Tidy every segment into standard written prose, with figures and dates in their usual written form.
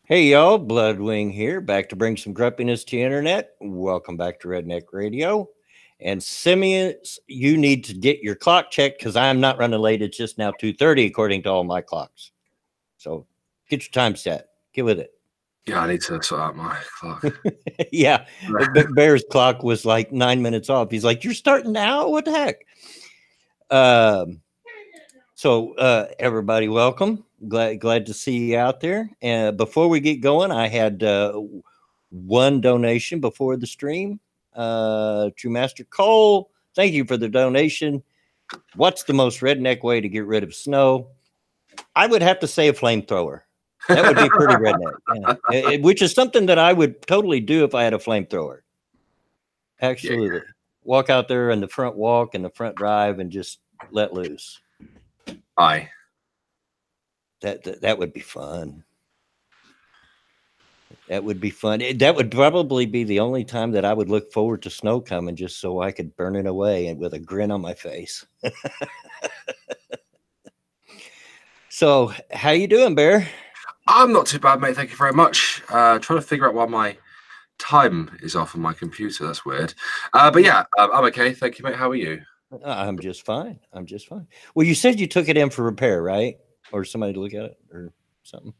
Hey y'all, Bloodwing here, back to bring some grumpiness to the internet. Welcome back to Redneck Radio. And Simeon, you need to get your clock checked because I'm not running late. It's just now 2:30 according to all my clocks. So get your time set. Get with it. Yeah, I need to sort out my clock. Yeah, Bear's clock was like 9 minutes off. He's like, "You're starting now? What the heck?" Um, everybody, welcome. Glad to see you out there. And before we get going, I had one donation before the stream. True Master Cole, thank you for the donation. What's the most redneck way to get rid of snow? I would have to say a flamethrower. That would be pretty redneck, yeah. Which is something that I would totally do if I had a flamethrower. Absolutely. Yeah. Walk out there in the front walk and the front drive and just let loose. Aye. That would be fun. That would be fun. That would probably be the only time that I would look forward to snow coming, just so I could burn it away and with a grin on my face. So, how you doing, Bear? I'm not too bad, mate. Thank you very much. Trying to figure out why my time is off on my computer. That's weird. But yeah, I'm okay. Thank you, mate. How are you? I'm just fine. I'm just fine. Well, you said you took it in for repair, right? Or somebody to look at it or something?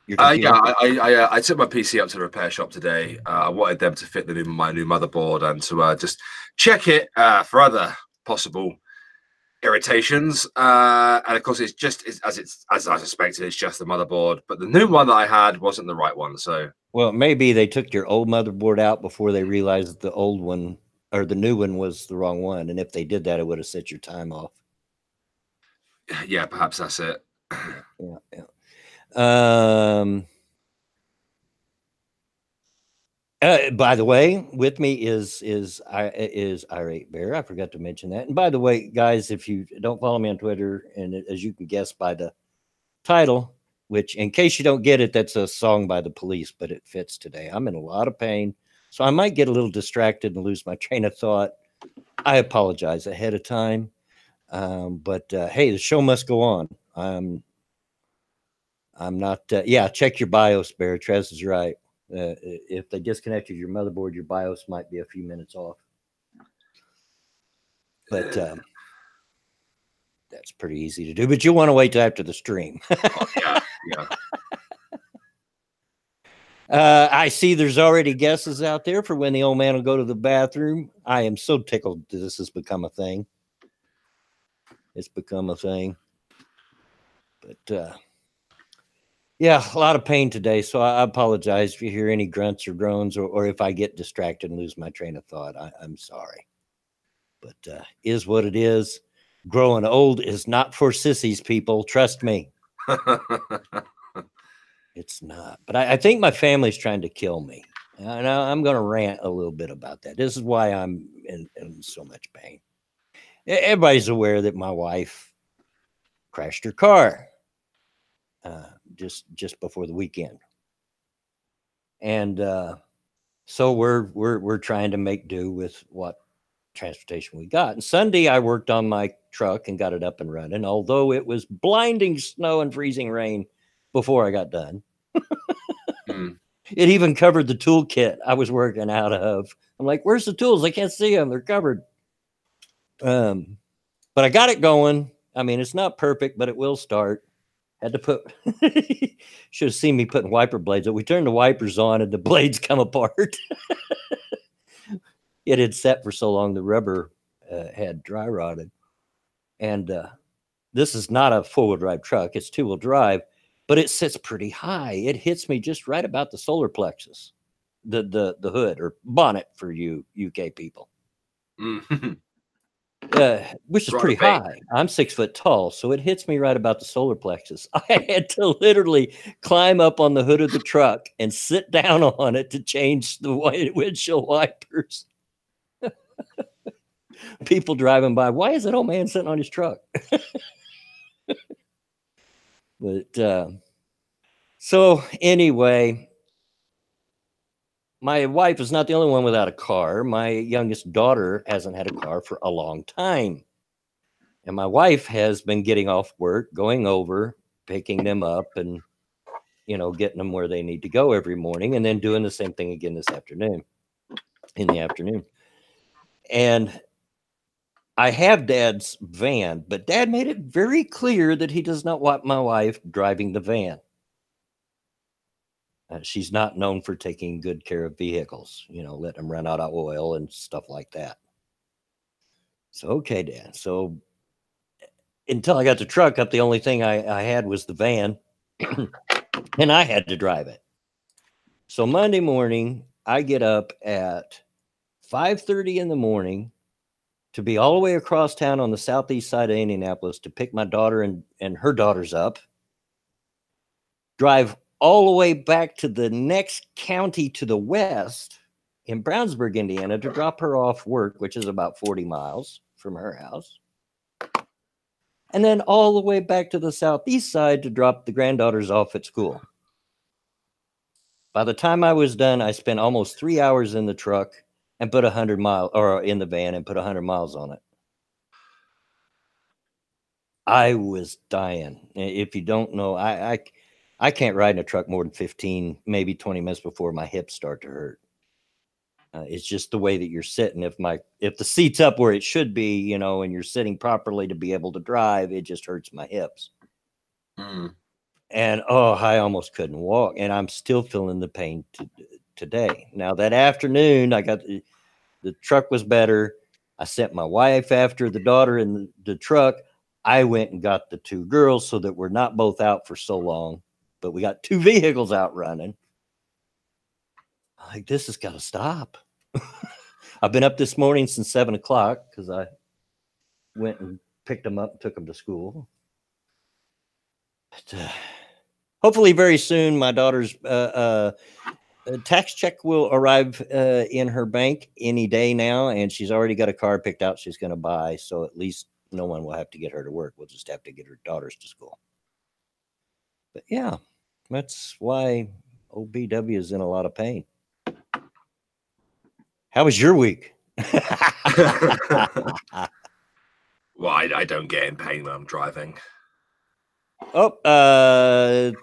Yeah, I took my PC up to the repair shop today. I wanted them to fit my new motherboard and to just check it for other possible irritations. And of course, as I suspected, it's just the motherboard. But the new one that I had wasn't the right one. So, well, maybe they took your old motherboard out before they realized the old one or the new one was the wrong one. And if they did that, it would have set your time off. Yeah, perhaps that's it. Yeah. By the way, with me is Irate Bear. I forgot to mention that. And by the way, guys, if you don't follow me on Twitter, and as you can guess by the title, which in case you don't get it, that's a song by the Police, but it fits today. I'm in a lot of pain, so I might get a little distracted and lose my train of thought. I apologize ahead of time. But hey, the show must go on. I'm not. Yeah, check your BIOS, Bear. Trez is right. If they disconnected your motherboard, your BIOS might be a few minutes off. But that's pretty easy to do. But you'll want to wait till after the stream. Yeah. I see there's already guesses out there for when the old man will go to the bathroom. I am so tickled this has become a thing. It's become a thing. But yeah, a lot of pain today. So I apologize if you hear any grunts or groans or if I get distracted and lose my train of thought. I'm sorry. But is what it is. Growing old is not for sissies, people. Trust me. It's not. But I think my family's trying to kill me. And I'm going to rant a little bit about that. This is why I'm in so much pain. Everybody's aware that my wife crashed her car just before the weekend. And so we're trying to make do with what transportation we got. And Sunday I worked on my truck and got it up and running, although it was blinding snow and freezing rain before I got done. It even covered the toolkit I was working out of. I'm like, where's the tools? I can't see them. They're covered. But I got it going. I mean, it's not perfect, but it will start. Had to put, should have seen me putting wiper blades. We turned the wipers on and the blades come apart. It had set for so long, the rubber had dry rotted. And this is not a four-wheel drive truck. It's two-wheel drive, but it sits pretty high. It hits me just right about the solar plexus, the hood or bonnet for you UK people. Which is pretty high. I'm 6 foot tall, so it hits me right about the solar plexus. I had to literally climb up on the hood of the truck and sit down on it to change the windshield wipers. People driving by, why is that old man sitting on his truck? But so anyway, my wife is not the only one without a car. My youngest daughter hasn't had a car for a long time. And my wife has been getting off work, going over, picking them up. And you know, getting them where they need to go every morning, and then doing the same thing again this afternoon, in the afternoon. And I have Dad's van, but Dad made it very clear that he does not want my wife driving the van. She's not known for taking good care of vehicles, you know, letting them run out of oil and stuff like that. So, okay, Dad. So, until I got the truck up, the only thing I had was the van, and I had to drive it. So, Monday morning, I get up at 5:30 in the morning to be all the way across town on the southeast side of Indianapolis to pick my daughter and her daughters up, drive all the way back to the next county to the west in Brownsburg, Indiana, to drop her off work, which is about 40 miles from her house. And then all the way back to the southeast side to drop the granddaughters off at school. By the time I was done, I spent almost 3 hours in the truck and put 100 miles, or in the van, and put 100 miles on it. I was dying. If you don't know, I can't ride in a truck more than 15, maybe 20 minutes before my hips start to hurt. It's just the way that you're sitting. If the seat's up where it should be, you know, and you're sitting properly to be able to drive, it just hurts my hips. And I almost couldn't walk, and I'm still feeling the pain today. Now that afternoon, I got the truck was better. I sent my wife after the daughter in the truck. I went and got the two girls so that we're not both out for so long, but we got two vehicles out running. Like, this has got to stop. I've been up this morning since 7 o'clock because I went and picked them up and took them to school. But, hopefully very soon my daughter's tax check will arrive in her bank any day now, and she's already got a car picked out she's going to buy, so at least no one will have to get her to work. We'll just have to get her daughters to school. But yeah, that's why OBW is in a lot of pain. How was your week? Well, I don't get in pain when I'm driving.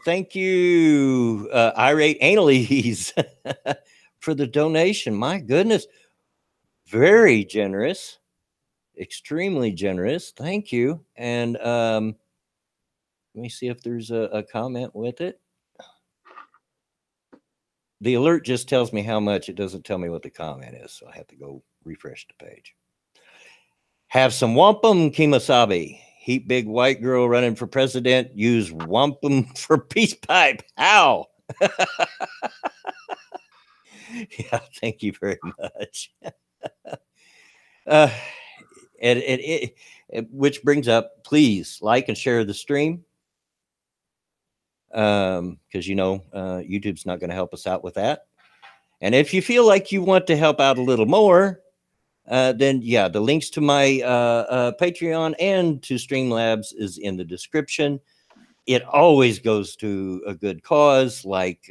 Thank you, Irate Annalise, for the donation. My goodness, very generous, extremely generous. Thank you. And let me see if there's a comment with it. The alert just tells me how much. It doesn't tell me what the comment is, so I have to go refresh the page. Have some wampum kimasabi. Heat big white girl running for president. Use wampum for peace pipe. How? Yeah, thank you very much. Which brings up, please like and share the stream. Because you know, YouTube's not going to help us out with that. And if you feel like you want to help out a little more, then yeah, the links to my Patreon and to Streamlabs is in the description. It always goes to a good cause. Like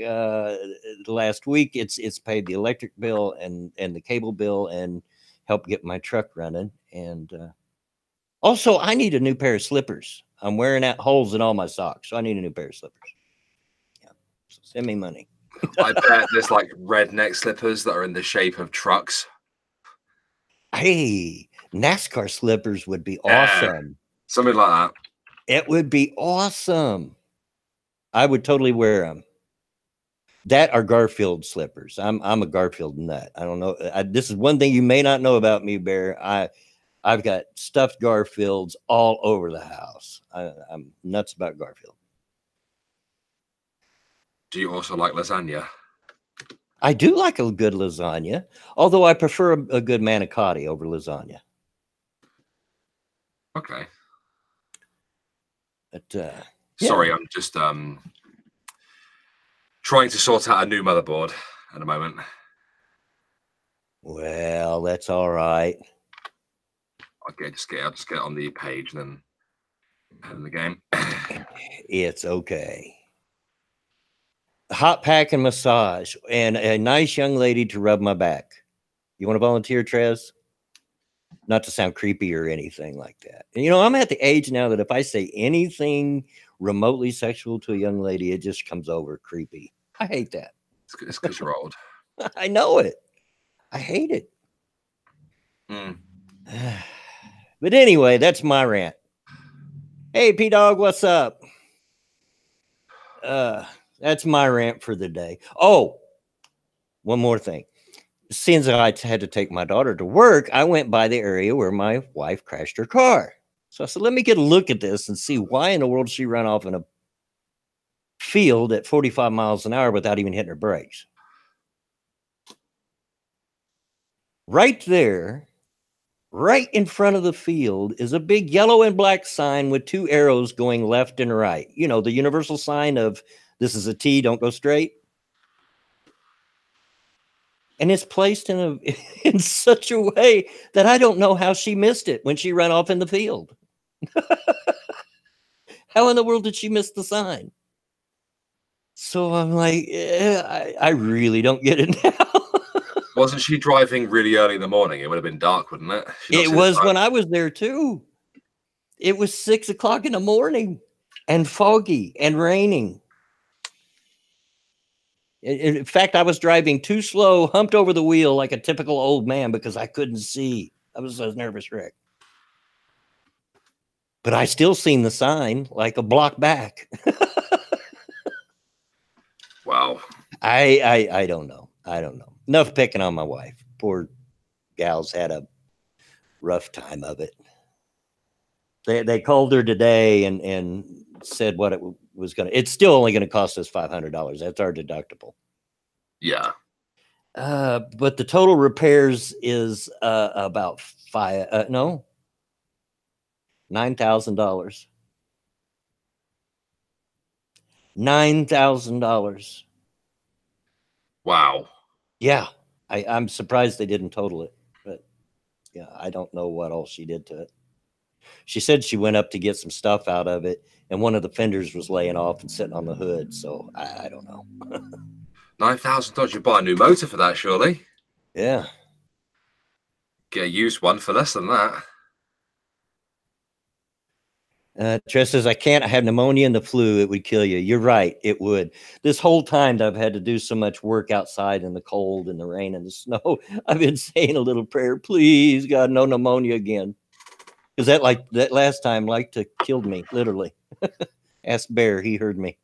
last week, it's paid the electric bill and the cable bill and helped get my truck running. And also, I need a new pair of slippers. I'm wearing out holes in all my socks, so I need a new pair of slippers. Yeah, so send me money. I bet there's like redneck slippers that are in the shape of trucks. Hey, NASCAR slippers would be awesome. Something like that. It would be awesome. I would totally wear them. That are Garfield slippers. I'm a Garfield nut. I don't know. This is one thing you may not know about me, Bear. I've got stuffed Garfields all over the house. I'm nuts about Garfield. Do you also like lasagna? I do like a good lasagna, although I prefer a good manicotti over lasagna. Okay. But, sorry, I'm just trying to sort out a new motherboard at the moment. Well, that's all right. Okay, I'll just get on the page and then head in the game. It's okay. Hot pack and massage and a nice young lady to rub my back. You want to volunteer, Trez? Not to sound creepy or anything like that. And, you know, I'm at the age now that if I say anything remotely sexual to a young lady, it just comes over creepy. I hate that. It's because you're old. I know it. I hate it. But anyway, that's my rant. Hey, P-Dog, what's up? That's my rant for the day. Oh, one more thing. Since I had to take my daughter to work, I went by the area where my wife crashed her car. So I said, let me get a look at this and see why in the world she ran off in a field at 45 miles an hour without even hitting her brakes. Right there, right in front of the field, is a big yellow and black sign with two arrows going left and right. You know, the universal sign of this is a T, don't go straight. And it's placed in such a way that I don't know how she missed it when she ran off in the field. How in the world did she miss the sign? So I'm like, I really don't get it now. Wasn't she driving really early in the morning? It would have been dark, wouldn't it? It was when I was there too. It was 6 o'clock in the morning and foggy and raining. In fact, I was driving too slow, humped over the wheel like a typical old man because I couldn't see. I was a nervous wreck. But I still seen the sign like a block back. Wow. I don't know. I don't know. Enough picking on my wife. Poor gal's had a rough time of it. They called her today and said what it was going to. It's still only going to cost us $500. That's our deductible. Yeah. But the total repairs is about $9,000. $9,000. Wow. Yeah, I'm surprised they didn't total it, but yeah, I don't know what all she did to it. She said she went up to get some stuff out of it, and one of the fenders was laying off and sitting on the hood. So I don't know. $9,000. You buy a new motor for that, surely? Yeah. Get a used one for less than that. Tress says, I can't. I have pneumonia and the flu. It would kill you. You're right. It would. This whole time that I've had to do so much work outside in the cold and the rain and the snow, I've been saying a little prayer, please, God, no pneumonia again. Because that last time killed me, literally. Ask Bear. He heard me.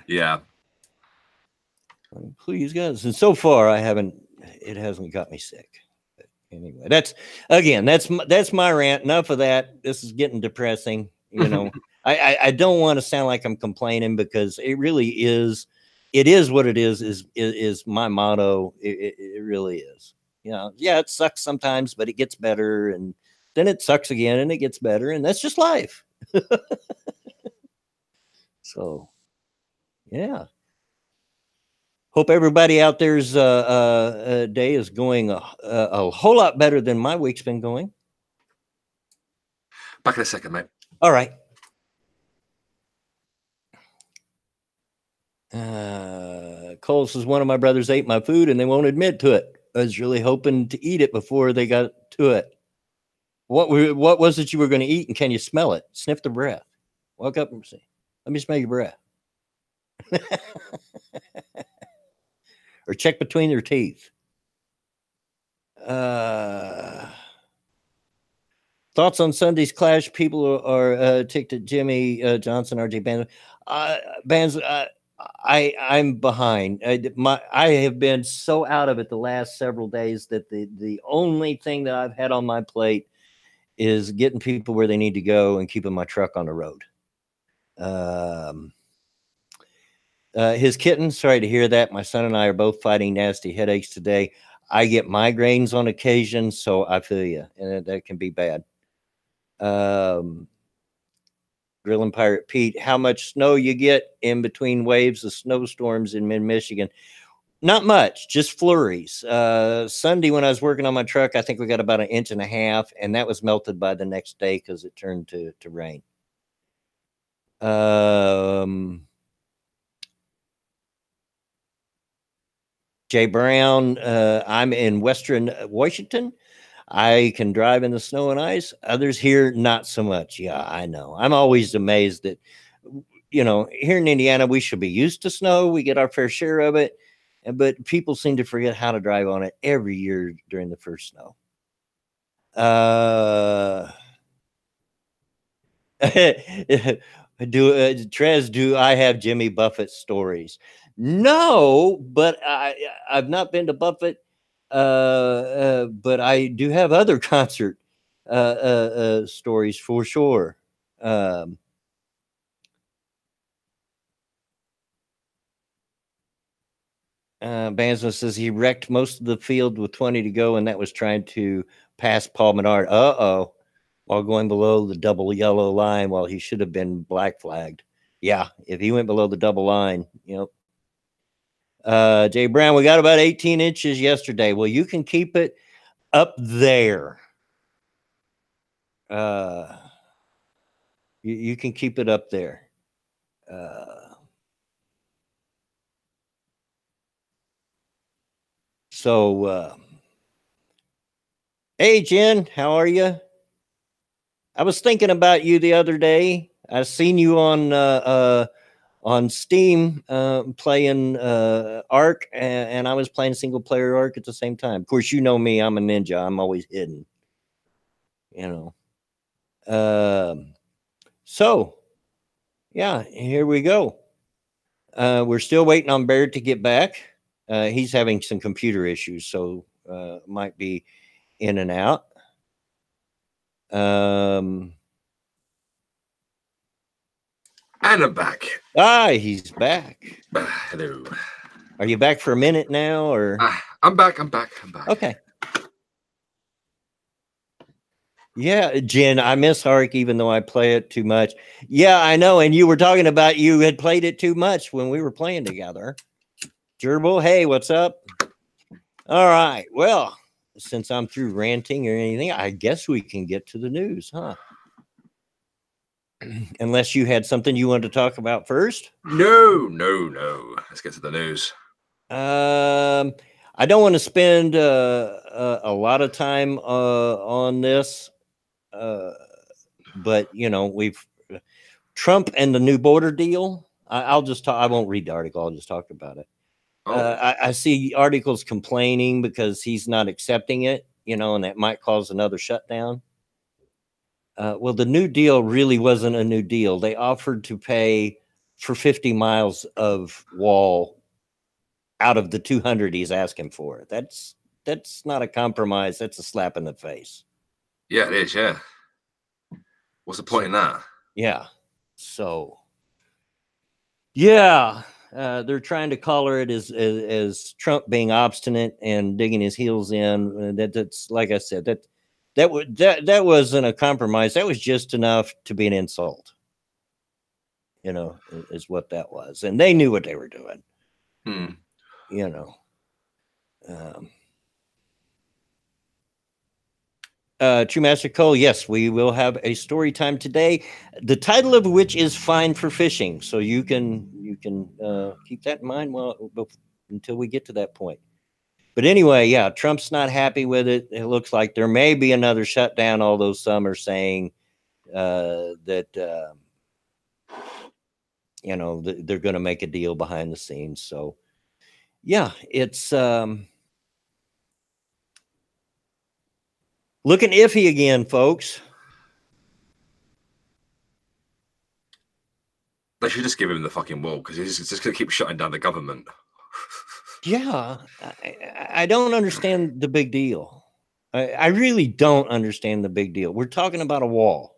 Yeah. Please, guys. And so far, it hasn't got me sick. Anyway, that's my rant. Enough of that. This is getting depressing. You know, I don't want to sound like I'm complaining because it really is. It is what it is my motto. It really is. You know, yeah, it sucks sometimes, but it gets better, and then it sucks again, and it gets better, and that's just life. So, yeah. Hope everybody out there's day is going a whole lot better than my week's been going. Back in a second, mate. All right. Cole says one of my brothers ate my food and they won't admit to it. I was really hoping to eat it before they got to it. What was it you were going to eat, and can you smell it? Sniff the breath. Walk up and say, let me smell your breath. Or check between your teeth. Thoughts on Sunday's clash? People are ticked at Jimmy Johnson, RJ Bands. I'm behind. I have been so out of it the last several days that the only thing that I've had on my plate is getting people where they need to go and keeping my truck on the road. His kitten, sorry to hear that. My son and I are both fighting nasty headaches today. I get migraines on occasion, so I feel you, and that can be bad. Grilling Pirate Pete, how much snow you get in between waves of snowstorms in mid-Michigan? Not much, just flurries. Sunday when I was working on my truck, I think we got about 1.5 inches, and that was melted by the next day because it turned to rain. Jay Brown, I'm in Western Washington. I can drive in the snow and ice. Others here, not so much. Yeah, I know. I'm always amazed that, here in Indiana, we should be used to snow. We get our fair share of it. But people seem to forget how to drive on it every year during the first snow. Do I have Jimmy Buffett stories? No, but I've not been to Buffett, but I do have other concert stories for sure. Banzo says he wrecked most of the field with 20 to go, and that was trying to pass Paul Menard. While going below the double yellow line, while he should have been black flagged. Yeah, if he went below the double line, Jay Brown, we got about 18 inches yesterday. Well, you can keep it up there. You can keep it up there. Hey, Jen, how are you? I was thinking about you the other day. I seen you on Steam playing Ark, and I was playing single player Ark at the same time. Of course, you know me, I'm a ninja. I'm always hidden. So yeah, here we go. We're still waiting on Baird to get back. He's having some computer issues, so might be in and out. And I'm back. He's back. Hello. Are you back for a minute now, or? I'm back. Okay. Yeah, Jen, I miss Ark even though I play it too much. Yeah, I know. And you were talking about you had played it too much when we were playing together. Gerbil, hey, what's up? All right. Well, since I'm through ranting or anything, I guess we can get to the news, huh? Unless you had something you wanted to talk about first. No. Let's get to the news. I don't want to spend a lot of time on this, but we've Trump and the new border deal. I'll just talk. I won't read the article. I'll just talk about it. I see articles complaining because he's not accepting it, and that might cause another shutdown. Well, the New Deal really wasn't a new deal. They offered to pay for 50 miles of wall out of the 200 he's asking for. That's not a compromise. That's a slap in the face. Yeah, it is. Yeah. What's the point in that? Yeah. So, yeah, they're trying to color it as Trump being obstinate and digging his heels in. That's like I said, that wasn't a compromise. That was just enough to be an insult. Is what that was, and they knew what they were doing. True Master Cole, yes, we will have a story time today, the title of which is Fine for Fishing. So you can keep that in mind until we get to that point. But anyway, yeah, Trump's not happy with it. It looks like there may be another shutdown, although some are saying that they're going to make a deal behind the scenes. So yeah, it's looking iffy again, folks. They should just give him the fucking wall because he's just going to keep shutting down the government. Yeah, I don't understand the big deal. I really don't understand the big deal. We're talking about a wall.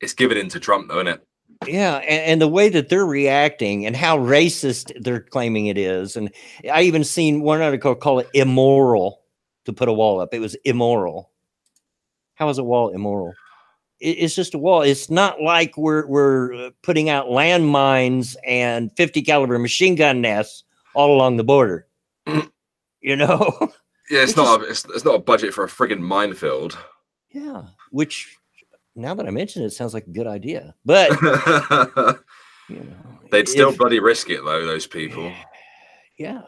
It's given in to Trump, though, isn't it? Yeah, and the way that they're reacting and how racist they're claiming it is. And I even seen one article call it immoral to put a wall up. It was immoral. How is a wall immoral? It's just a wall. It's not like we're putting out landmines and 50 caliber machine gun nests all along the border. Yeah, it's not a budget for a friggin' minefield. Yeah, which now that I mention it, sounds like a good idea. But they'd still bloody risk it though, those people. Yeah.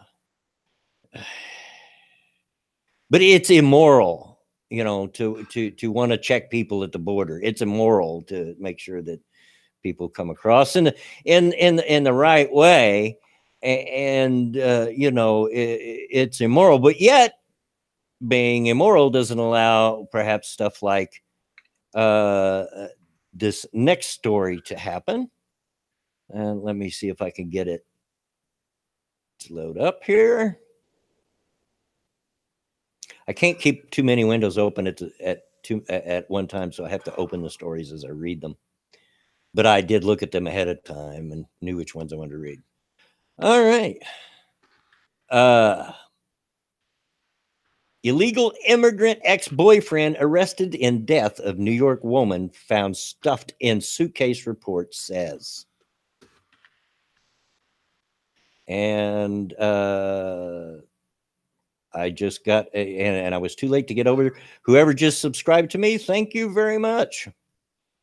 But it's immoral. you know, to want to check people at the border. It's immoral to make sure that people come across in the right way, and you know, it's immoral, but yet being immoral doesn't allow perhaps stuff like this next story to happen. And let me see if I can get it to load up here. I can't keep too many windows open at one time, so I have to open the stories as I read them. But I did look at them ahead of time and knew which ones I wanted to read. All right. Illegal immigrant ex-boyfriend arrested in death of New York woman found stuffed in suitcase, report says. And I just got, and I was too late to get over. Whoever just subscribed to me, thank you very much.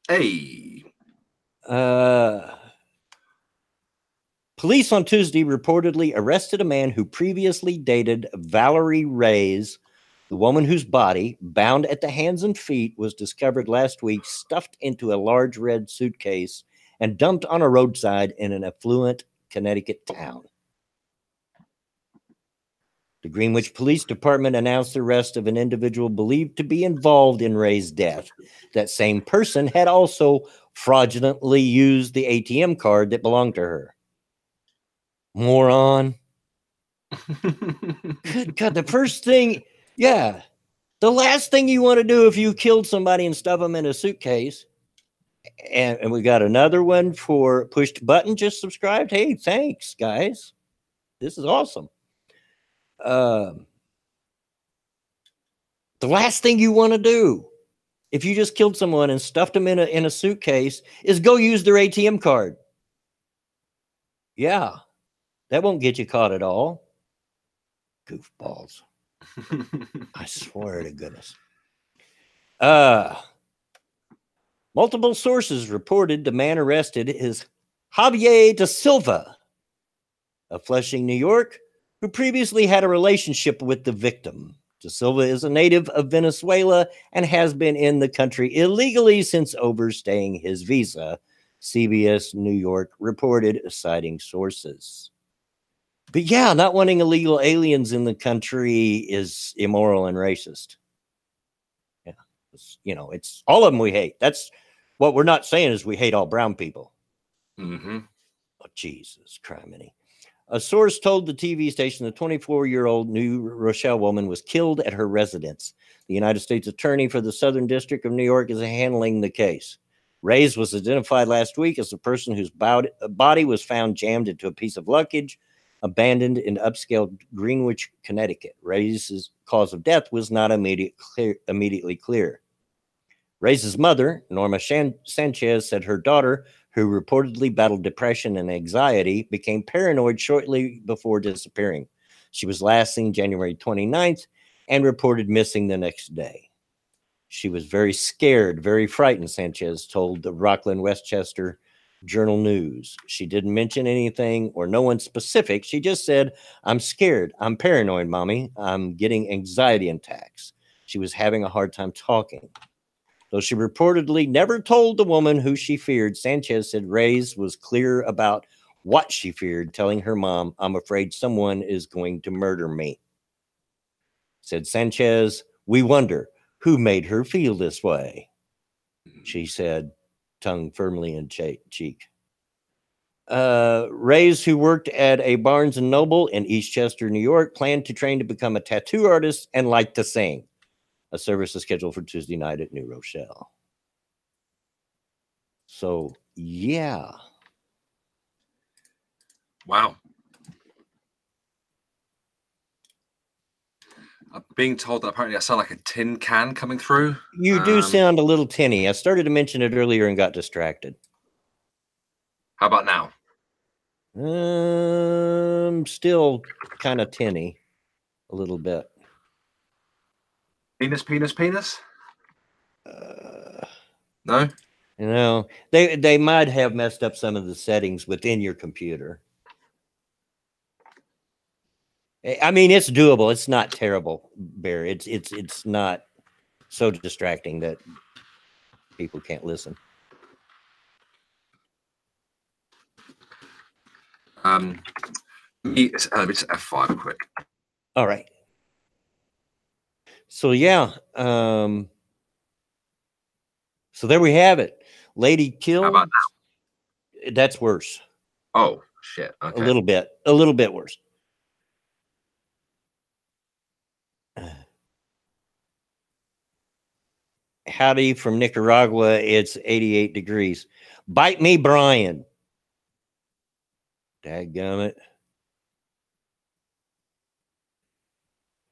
Hey. Police on Tuesday reportedly arrested a man who previously dated Valerie Reyes, the woman whose body, bound at the hands and feet, was discovered last week stuffed into a large red suitcase and dumped on a roadside in an affluent Connecticut town. The Greenwich Police Department announced the arrest of an individual believed to be involved in Ray's death. That same person had also fraudulently used the ATM card that belonged to her. Moron. Good God, the first thing, yeah, the last thing you want to do if you killed somebody and stuff them in a suitcase. And we got another one for Pushed Button just subscribed. Hey, thanks, guys. This is awesome. The last thing you want to do if you just killed someone and stuffed them in a suitcase is go use their ATM card. Yeah, that won't get you caught at all. Goofballs. I swear to goodness. Multiple sources reported the man arrested is Javier da Silva of Flushing, New York, who previously had a relationship with the victim. Da Silva is a native of Venezuela and has been in the country illegally since overstaying his visa, CBS New York reported, citing sources. But yeah, not wanting illegal aliens in the country is immoral and racist. Yeah, you know, it's all of them we hate. That's what we're not saying is we hate all brown people. Mm-hmm. Oh, Jesus, criminy. A source told the TV station the 24-year-old New Rochelle woman was killed at her residence. The United States Attorney for the Southern District of New York is handling the case. Reyes was identified last week as the person whose body was found jammed into a piece of luggage abandoned in upscale Greenwich, Connecticut. Reyes' cause of death was not immediately clear. Reyes' mother, Norma Sanchez, said her daughter, who reportedly battled depression and anxiety, became paranoid shortly before disappearing. She was last seen January 29th and reported missing the next day. She was very scared, very frightened, Sanchez told the Rockland Westchester Journal News. She didn't mention anything or no one specific. She just said, "I'm scared. I'm paranoid, Mommy. I'm getting anxiety attacks." She was having a hard time talking. Though she reportedly never told the woman who she feared, Sanchez said Reyes was clear about what she feared, telling her mom, "I'm afraid someone is going to murder me." Said Sanchez, "We wonder who made her feel this way," she said, tongue firmly in cheek. Reyes, who worked at a Barnes & Noble in Eastchester, New York, planned to train to become a tattoo artist and liked to sing. A service is scheduled for Tuesday night at New Rochelle. So, yeah. Wow. I'm being told that apparently I sound like a tin can coming through. You do sound a little tinny. I started to mention it earlier and got distracted. How about now? Still kind of tinny a little bit. Penis? No? You know, they might have messed up some of the settings within your computer. I mean, it's doable. It's not terrible, Bear. It's not so distracting that people can't listen. It's F5 quick. All right. So yeah, so there we have it. Lady killed. How about now? That's worse. Oh shit! Okay. A little bit worse. Howdy from Nicaragua. It's 88 degrees. Bite me, Brian. Dadgummit.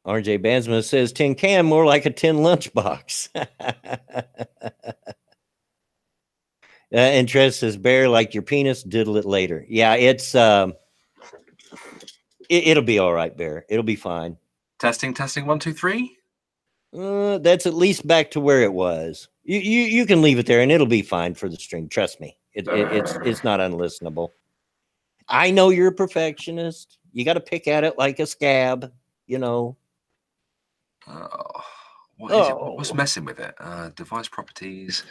RJ Bansma says tin can, more like a tin lunchbox. And Trez says bear like your penis, diddle it later. Yeah, it's it'll be all right, Bear. It'll be fine. Testing 1 2 3. That's at least back to where it was. You can leave it there and it'll be fine for the stream. Trust me. It's not unlistenable. I know you're a perfectionist. You got to pick at it like a scab, you know. What is it? What's messing with it? Device properties.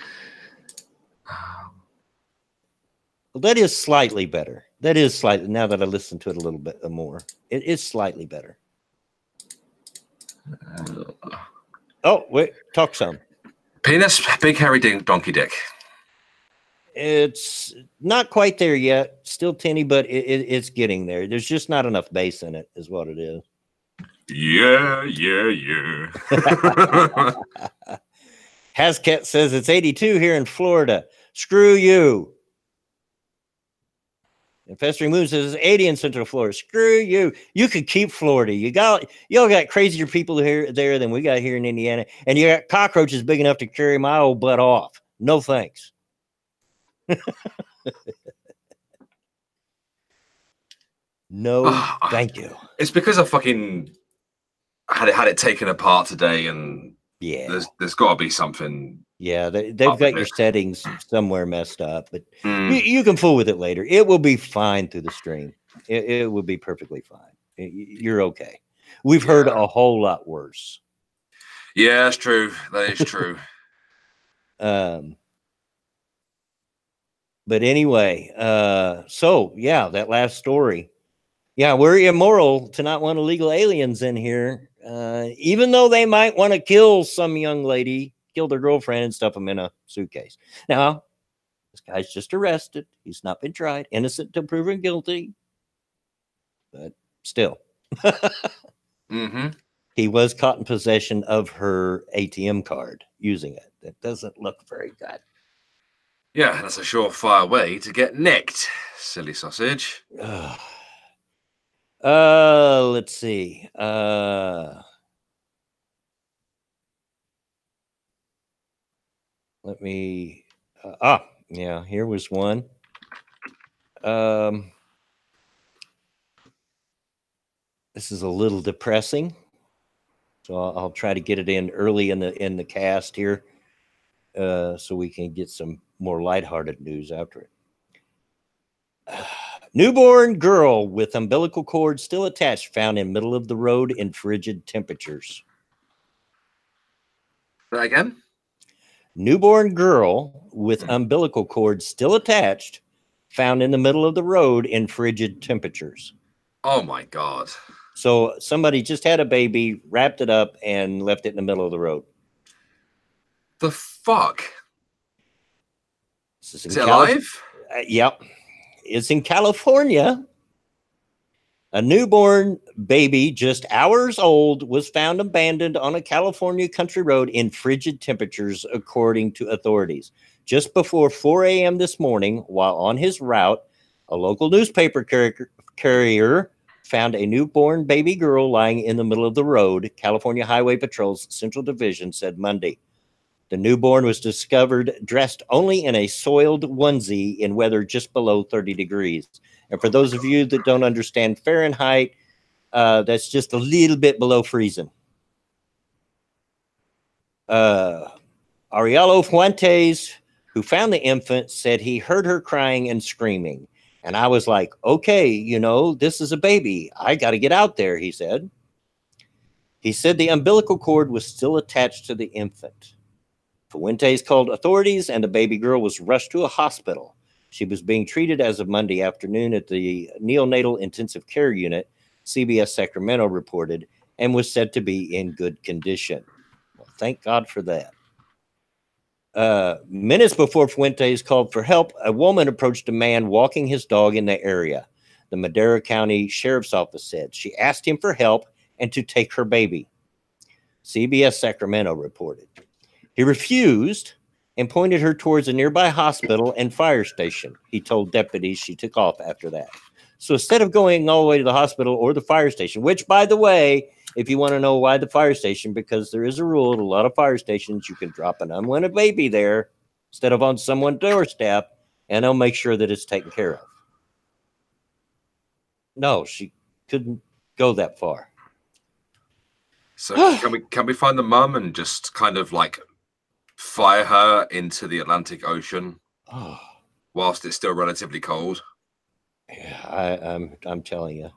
Well, that is slightly better. That is slightly, now that I listen to it a little bit more, it is slightly better. Oh, wait, talk some. Penis, big hairy donkey dick. It's not quite there yet. Still tinny, but it's getting there. There's just not enough bass in it, is what it is. Yeah. Hascat says it's 82 here in Florida. Screw you. And Festering Moon says it's 80 in Central Florida. Screw you. You could keep Florida. Y'all got crazier people there than we got here in Indiana. And you got cockroaches big enough to carry my old butt off. No thanks. No, thank you. It's because I fucking had it taken apart today, and yeah, there's got to be something. Yeah, they've got your settings somewhere messed up, but you can fool with it later. It will be fine through the stream. It will be perfectly fine. You're okay. We've heard a whole lot worse. Yeah, that's true. That is true. But anyway, so yeah, that last story. Yeah, we're immoral to not want illegal aliens in here, even though they might want to kill some young lady, kill their girlfriend, and stuff them in a suitcase. Now, this guy's just arrested. He's not been tried. Innocent until proven guilty. But still. He was caught in possession of her ATM card using it. That doesn't look very good. Yeah, that's a surefire way to get nicked, silly sausage. Let's see. Let me. Yeah. Here was one. This is a little depressing, so I'll try to get it in early in the cast here, so we can get some more lighthearted news after it. Newborn girl with umbilical cord still attached found in middle of the road in frigid temperatures. That again? Newborn girl with umbilical cord still attached found in the middle of the road in frigid temperatures. Oh my God. So somebody just had a baby, wrapped it up, and left it in the middle of the road. The fuck? Is it alive? Yep. It's in California. A newborn baby, just hours old, was found abandoned on a California country road in frigid temperatures, according to authorities. Just before 4 a.m. this morning, while on his route, a local newspaper carrier found a newborn baby girl lying in the middle of the road, California Highway Patrol's Central Division said Monday. The newborn was discovered dressed only in a soiled onesie in weather just below 30 degrees. And for those of you that don't understand Fahrenheit, that's just a little bit below freezing. Ariello Fuentes, who found the infant, said he heard her crying and screaming. And I was like, okay, this is a baby. I got to get out there, he said. He said the umbilical cord was still attached to the infant. Fuentes called authorities, and the baby girl was rushed to a hospital. She was being treated as of Monday afternoon at the neonatal intensive care unit, CBS Sacramento reported, and was said to be in good condition. Well, thank God for that. Minutes before Fuentes called for help, a woman approached a man walking his dog in the area. The Madera County Sheriff's Office said she asked him for help and to take her baby. CBS Sacramento reported. He refused and pointed her towards a nearby hospital and fire station. He told deputies she took off after that. So instead of going all the way to the hospital or the fire station, which, by the way, if you want to know why the fire station, because there is a rule at a lot of fire stations, you can drop an unwanted baby there instead of on someone's doorstep, and they'll make sure that it's taken care of. No, she couldn't go that far. So can we find the mum and just kind of like fire her into the Atlantic Ocean whilst it's still relatively cold? Yeah, I'm telling you.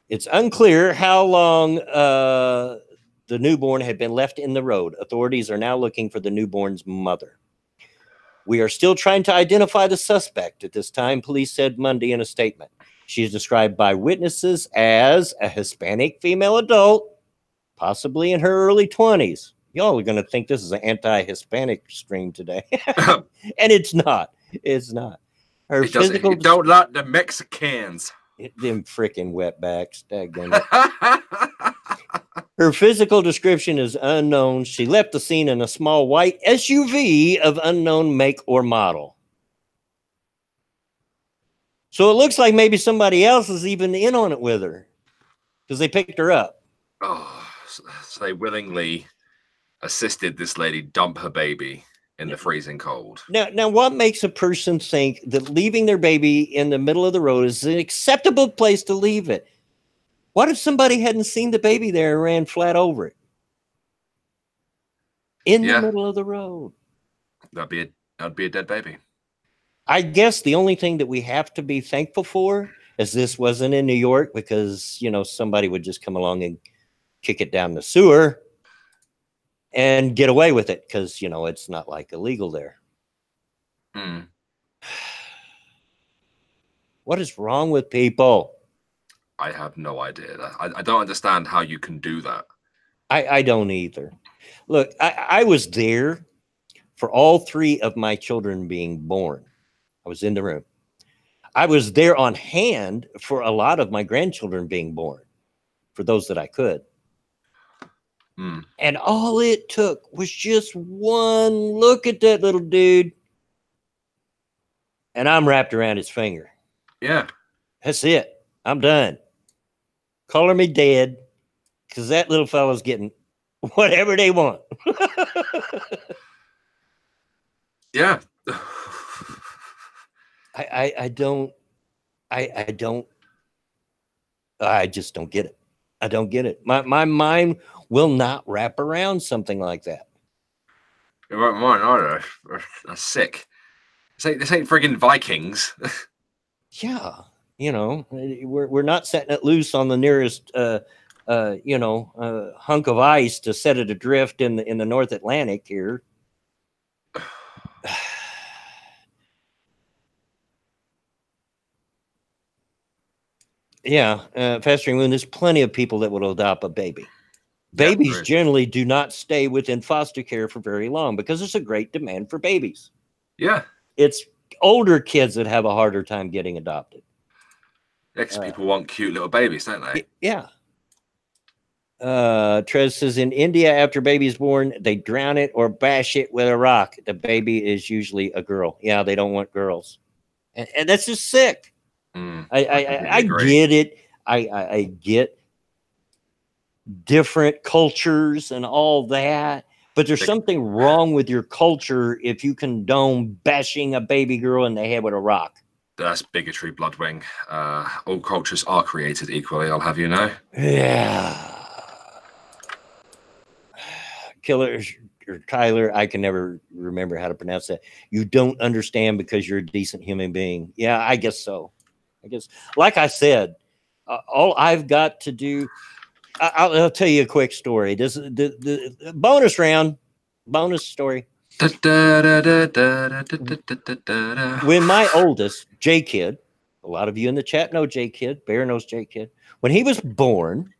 It's unclear how long the newborn had been left in the road. Authorities are now looking for the newborn's mother. We are still trying to identify the suspect at this time, police said Monday in a statement. She is described by witnesses as a Hispanic female adult, possibly in her early 20s. Y'all are going to think this is an anti-Hispanic stream today. And it's not. It's not. Her physical... don't like the Mexicans. Them freaking wetbacks. Daggone it. Her physical description is unknown. She left the scene in a small white SUV of unknown make or model. So it looks like maybe somebody else is even in on it with her because they picked her up. Oh, so they willingly assisted this lady dump her baby in the freezing cold. Now, what makes a person think that leaving their baby in the middle of the road is an acceptable place to leave it? What if somebody hadn't seen the baby there and ran flat over it? In the middle of the road. That'd be a dead baby. I guess the only thing that we have to be thankful for is this wasn't in New York, because, you know, somebody would just come along and kick it down the sewer and get away with it because, you know, it's not like illegal there. What is wrong with people? I have no idea. I don't understand how you can do that. I don't either. Look, I was there for all three of my children being born. I was in the room. I was there on hand for a lot of my grandchildren being born, for those that I could. And all it took was just one look at that little dude, and I'm wrapped around his finger. Yeah. That's it. I'm done. Color me dead, because that little fella's getting whatever they want. Yeah. I just don't get it. I don't get it. My mind will not wrap around something like that. It won't mind either. That's sick. This ain't friggin' Vikings. Yeah, you know, we're not setting it loose on the nearest hunk of ice to set it adrift in the North Atlantic here. Yeah, Festering Moon, there's plenty of people that will adopt a baby. Babies generally do not stay within foster care for very long because there's a great demand for babies. Yeah. It's older kids that have a harder time getting adopted. Because people want cute little babies, don't they? Yeah. Trez says in India, after baby's born, they drown it or bash it with a rock. The baby is usually a girl. Yeah, they don't want girls. And that's just sick. I get it. I get different cultures and all that, but there's something wrong with your culture if you condone bashing a baby girl in the head with a rock. That's bigotry, Bloodwing. All cultures are created equally, I'll have you know. Yeah. Killer or Tyler, I can never remember how to pronounce that. You don't understand because you're a decent human being. Yeah, I guess so. I guess, like I said, all I've got to do, I'll tell you a quick story. This the bonus round, bonus story. When my oldest, J Kid, a lot of you in the chat know J Kid, Bear knows J Kid. When he was born,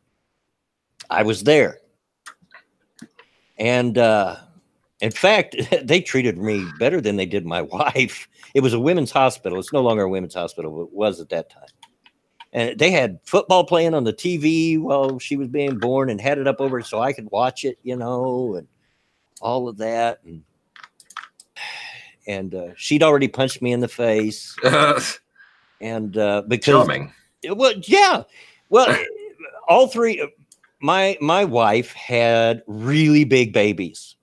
I was there. And in fact, they treated me better than they did my wife. It was a women's hospital. It's no longer a women's hospital, but it was at that time. And they had football playing on the TV while she was being born and had it up over so I could watch it, you know, and all of that. And she'd already punched me in the face. And because charming. Well, yeah. Well, all three, my wife had really big babies.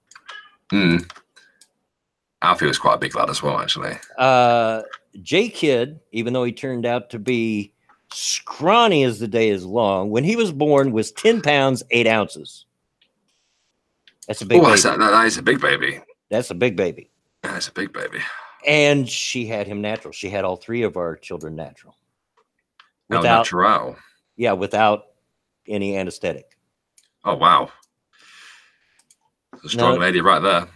Alfie was quite a big lad as well, actually. J Kid, even though he turned out to be scrawny as the day is long, when he was born was 10 pounds, 8 ounces. That's a big baby. That is a big baby. That's a big baby. That's a big baby. And she had him natural. She had all three of our children natural. Natural. Yeah, without any anesthetic. Oh, wow. A strong lady right there.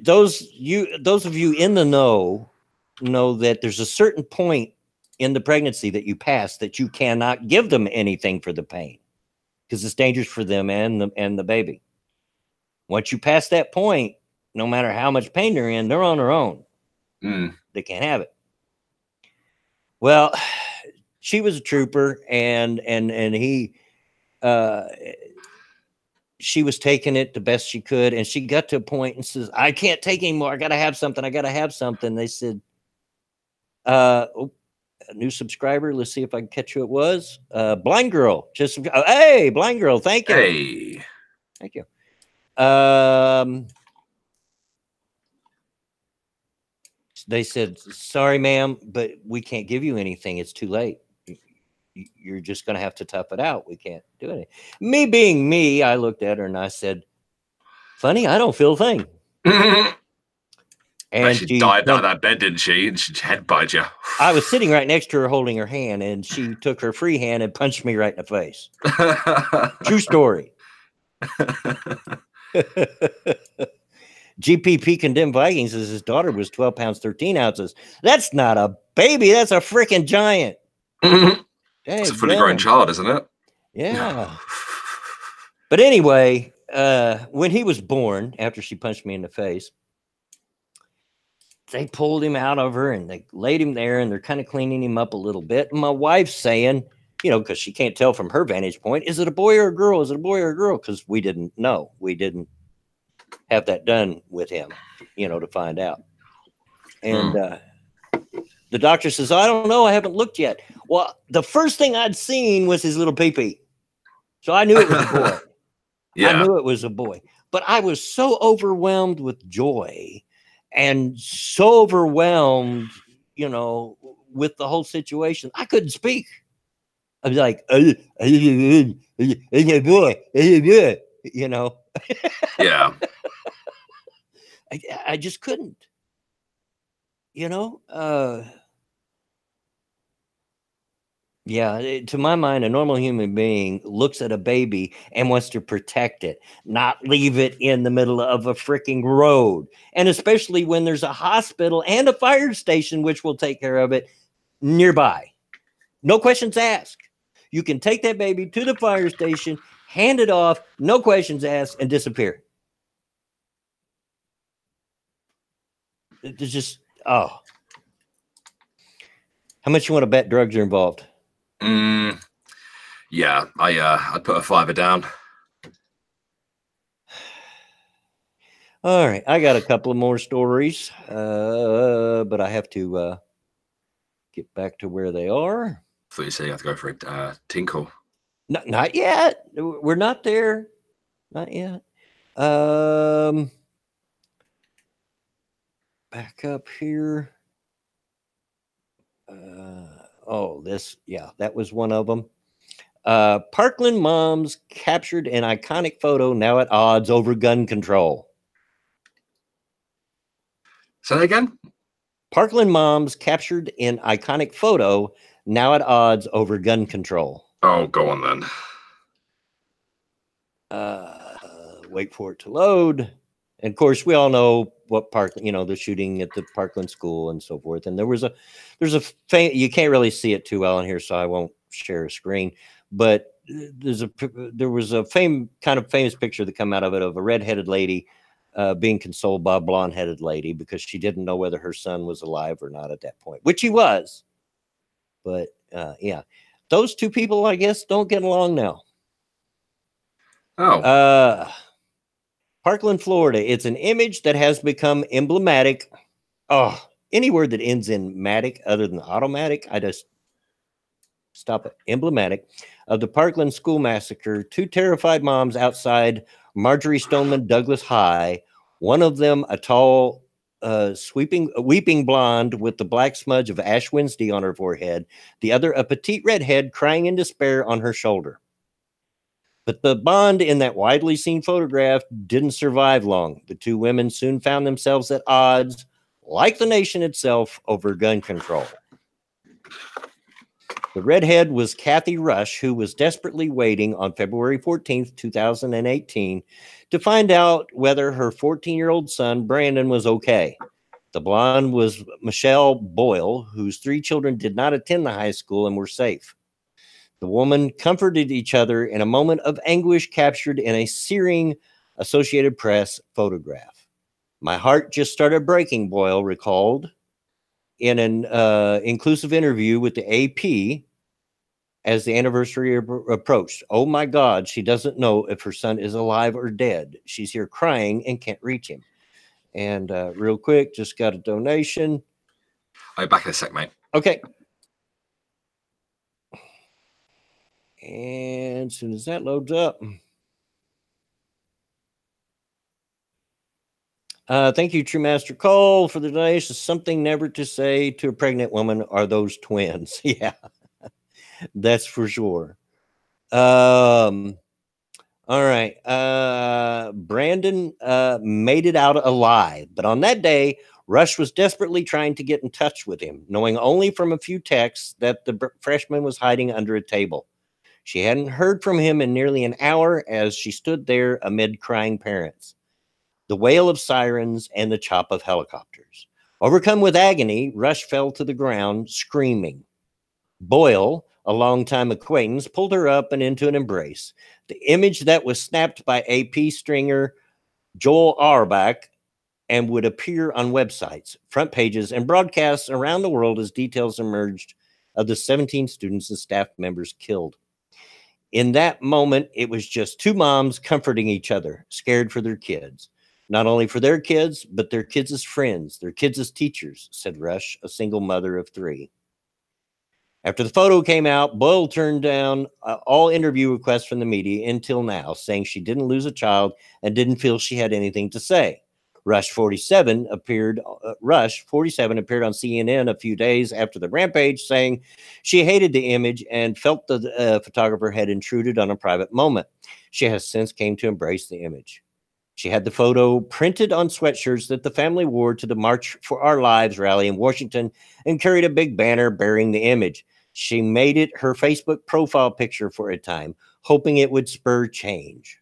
Those of you in the know that there's a certain point in the pregnancy that you pass that you cannot give them anything for the pain because it's dangerous for them and the baby. Once you pass that point, no matter how much pain they're in, they're on their own. They can't have it. Well, she was a trooper, and he, she was taking it the best she could, and she got to a point and says, "I can't take anymore. I gotta have something. I gotta have something." They said, a new subscriber. Let's see if I can catch who it was. Blind Girl. Hey, Blind Girl. Thank you. Hey. Thank you. They said, "Sorry, ma'am, but we can't give you anything. It's too late. You're just going to have to tough it out. We can't do anything." Me being me, I looked at her and I said, "Funny, I don't feel a thing." And she died out of that bed, didn't she? And she headbutted you. I was sitting right next to her holding her hand, and she took her free hand and punched me right in the face. True story. GPP Condemned Vikings says his daughter was 12 pounds, 13 ounces. That's not a baby. That's a freaking giant. It's a fully grown child, isn't it? Yeah. But anyway, when he was born, after she punched me in the face, they pulled him out of her and they laid him there and they're kind of cleaning him up a little bit. And my wife's saying, you know, because she can't tell from her vantage point, is it a boy or a girl? Is it a boy or a girl? Because we didn't know. We didn't have that done with him, you know, to find out. And the doctor says, "I don't know. I haven't looked yet." Well, the first thing I'd seen was his little pee-pee. So I knew it was a boy. Yeah. I knew it was a boy. But I was so overwhelmed with joy and so overwhelmed, you know, with the whole situation. I couldn't speak. I was like, boy, you know. Yeah. I just couldn't, you know. Yeah, to my mind, a normal human being looks at a baby and wants to protect it, not leave it in the middle of a freaking road. And especially when there's a hospital and a fire station, which will take care of it nearby. No questions asked. You can take that baby to the fire station, hand it off, no questions asked, and disappear. It's just, oh. How much you want to bet drugs are involved? Yeah, I'd put a $5 down. All right, I got a couple of more stories, but I have to get back to where they are. I thought you said you have to go for a tinkle. No, not yet. We're not there. Not yet. Back up here. That was one of them. Parkland moms captured an iconic photo, now at odds over gun control. Say that again? Parkland moms captured an iconic photo, now at odds over gun control. Oh, go on then. Wait for it to load. And of course, we all know what the shooting at the Parkland school and so forth. And there's a you can't really see it too well in here, so I won't share a screen. But there was a famous picture that come out of it of a redheaded lady being consoled by a blonde-headed lady because she didn't know whether her son was alive or not at that point, which he was. But yeah, those two people, I guess, don't get along now. Oh. Parkland, Florida. It's an image that has become emblematic. Oh, any word that ends in matic other than automatic, I just stop it. Emblematic of the Parkland school massacre. Two terrified moms outside Marjorie Stoneman Douglas High. One of them a tall, weeping blonde with the black smudge of Ash Wednesday on her forehead. The other a petite redhead crying in despair on her shoulder. But the bond in that widely seen photograph didn't survive long. The two women soon found themselves at odds, like the nation itself, over gun control. The redhead was Kathy Rush, who was desperately waiting on February 14th, 2018, to find out whether her 14-year-old son, Brandon, was okay. The blonde was Michelle Boyle, whose 3 children did not attend the high school and were safe. The woman comforted each other in a moment of anguish captured in a searing Associated Press photograph. My heart just started breaking, Boyle recalled in an inclusive interview with the AP as the anniversary approached. Oh my God, she doesn't know if her son is alive or dead. She's here crying and can't reach him. And real quick, just got a donation. I'll be back in a sec, mate. Okay. And as soon as that loads up. Thank you, True Master Cole, for the donation. Something never to say to a pregnant woman are those twins. Yeah, that's for sure. All right. Brandon made it out alive, but on that day, Rush was desperately trying to get in touch with him, knowing only from a few texts that the freshman was hiding under a table. She hadn't heard from him in nearly an hour as she stood there amid crying parents, the wail of sirens, and the chop of helicopters. Overcome with agony, Rush fell to the ground, screaming. Boyle, a longtime acquaintance, pulled her up and into an embrace. The image that was snapped by AP stringer Joel Auerbach and would appear on websites, front pages, and broadcasts around the world as details emerged of the 17 students and staff members killed. In that moment, it was just two moms comforting each other, scared for their kids. Not only for their kids, but their kids as friends, their kids as teachers, said Rush, a single mother of 3. After the photo came out, Boyle turned down all interview requests from the media until now, saying she didn't lose a child and didn't feel she had anything to say. Rush 47 appeared on CNN a few days after the rampage, saying she hated the image and felt the photographer had intruded on a private moment. She has since came to embrace the image. She had the photo printed on sweatshirts that the family wore to the March for Our Lives rally in Washington and carried a big banner bearing the image. She made it her Facebook profile picture for a time, hoping it would spur change.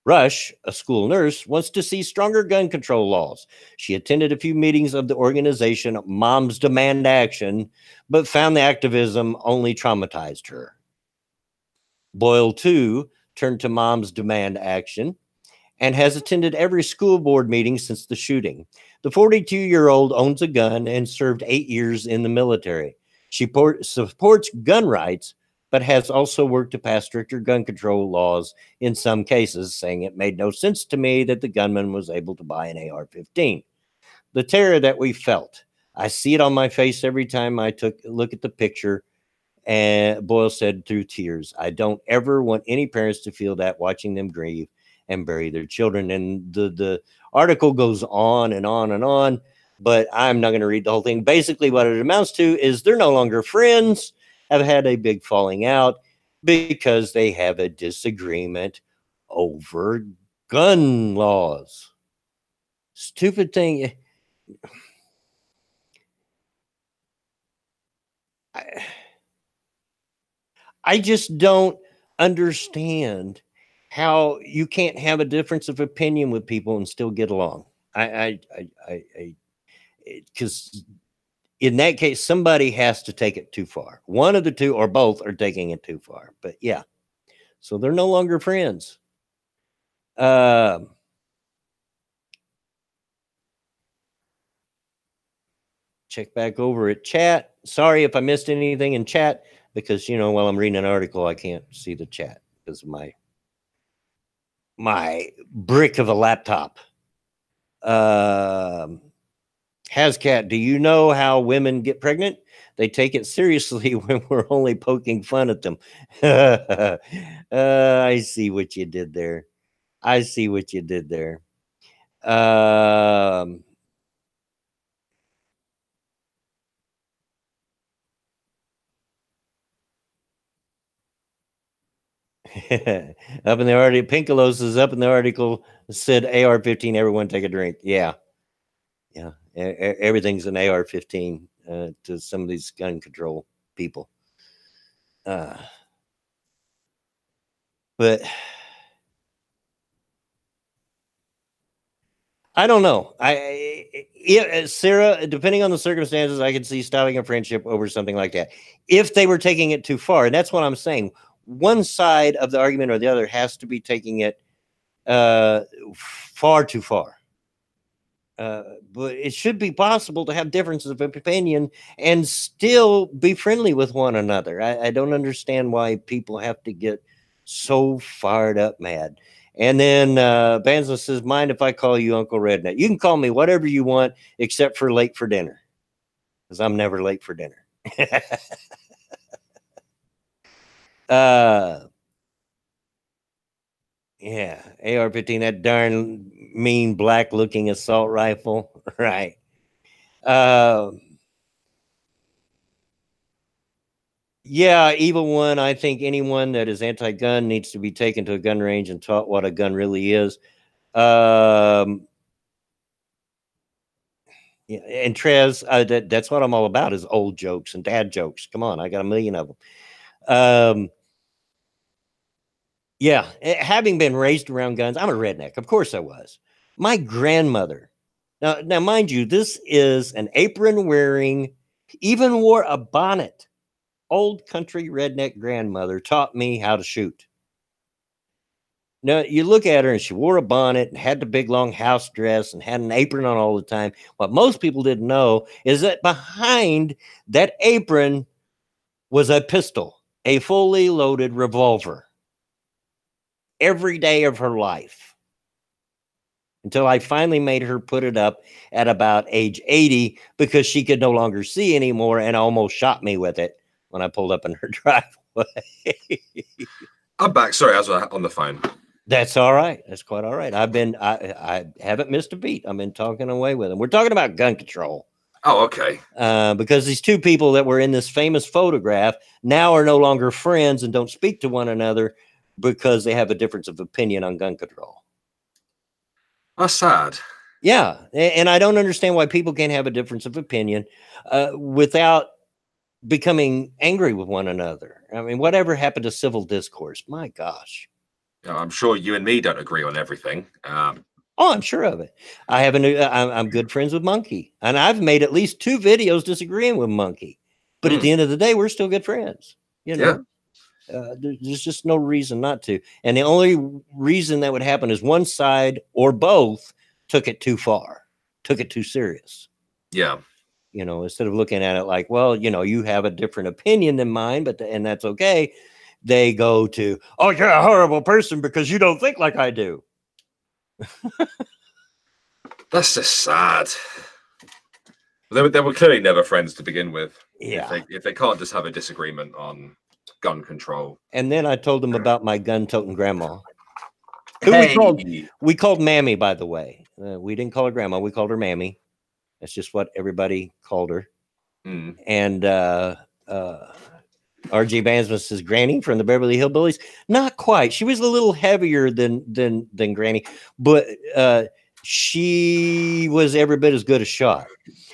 Rush, a school nurse, wants to see stronger gun control laws. She attended a few meetings of the organization Moms Demand Action, but found the activism only traumatized her. Boyle, too, turned to Moms Demand Action and has attended every school board meeting since the shooting. The 42-year-old owns a gun and served 8 years in the military. She supports gun rights, but has also worked to pass stricter gun control laws in some cases, saying it made no sense to me that the gunman was able to buy an AR-15. The terror that we felt, I see it on my face every time I look at the picture. And Boyle said through tears, I don't ever want any parents to feel that watching them grieve and bury their children. And the article goes on and on and on, but I'm not going to read the whole thing. Basically, what it amounts to is they're no longer friends, have had a big falling out because they have a disagreement over gun laws. Stupid thing. I just don't understand how you can't have a difference of opinion with people and still get along. Because in that case, somebody has to take it too far. One of the two or both are taking it too far. But yeah, so they're no longer friends. Check back over at chat. Sorry if I missed anything in chat, because while I'm reading an article, I can't see the chat because of my brick of a laptop. Hascat, do you know how women get pregnant? They take it seriously when we're only poking fun at them. I see what you did there. I see what you did there. Up in the article, Pinkolos is up in the article, said AR-15, everyone take a drink. Yeah. Yeah. Everything's an AR-15 to some of these gun control people. But I don't know. Sarah, depending on the circumstances, I could see stopping a friendship over something like that. If they were taking it too far, and that's what I'm saying. One side of the argument or the other has to be taking it far too far. But it should be possible to have differences of opinion and still be friendly with one another. I don't understand why people have to get so fired up mad. And then Banza says, mind if I call you Uncle Redneck? You can call me whatever you want except for late for dinner, because I'm never late for dinner. Yeah, AR-15, that darn mean black looking assault rifle. Right. Yeah, Evil One, I think anyone that is anti-gun needs to be taken to a gun range and taught what a gun really is. Yeah, and Trez, that's what I'm all about, is old jokes and dad jokes. Come on, I got a million of them. Yeah, having been raised around guns, I'm a redneck. Of course I was. My grandmother, now mind you, this is an apron-wearing, even wore a bonnet, old country redneck grandmother taught me how to shoot. Now, you look at her and she wore a bonnet and had the big long house dress and had an apron on all the time. What most people didn't know is that behind that apron was a pistol, a fully loaded revolver, every day of her life. Until I finally made her put it up at about age 80 because she could no longer see anymore and almost shot me with it when I pulled up in her driveway. I'm back. Sorry, I was on the phone. That's all right. That's quite all right. I haven't missed a beat. I've been talking away with him. We're talking about gun control. Oh, okay. Because these two people that were in this famous photograph now are no longer friends and don't speak to one another because they have a difference of opinion on gun control. That's sad. Yeah. And I don't understand why people can't have a difference of opinion without becoming angry with one another. I mean, whatever happened to civil discourse? My gosh. I'm sure you and me don't agree on everything. Oh, I'm sure of it. I'm good friends with Monkey, and I've made at least 2 videos disagreeing with Monkey. But at the end of the day, we're still good friends. There's just no reason not to. And the only reason that would happen is one side or both took it too far, took it too serious. Yeah. Instead of looking at it like, well, you have a different opinion than mine, and that's okay. They go to, oh, you're a horrible person because you don't think like I do. That's just sad. They were clearly never friends to begin with. Yeah. If they can't just have a disagreement on gun control. And then I told them about my gun-toting grandma. Who we called Mammy, by the way. We didn't call her grandma. We called her Mammy. That's just what everybody called her. And RJ Bansma says Granny from the Beverly Hillbillies. Not quite. She was a little heavier than Granny, but she was every bit as good a shot.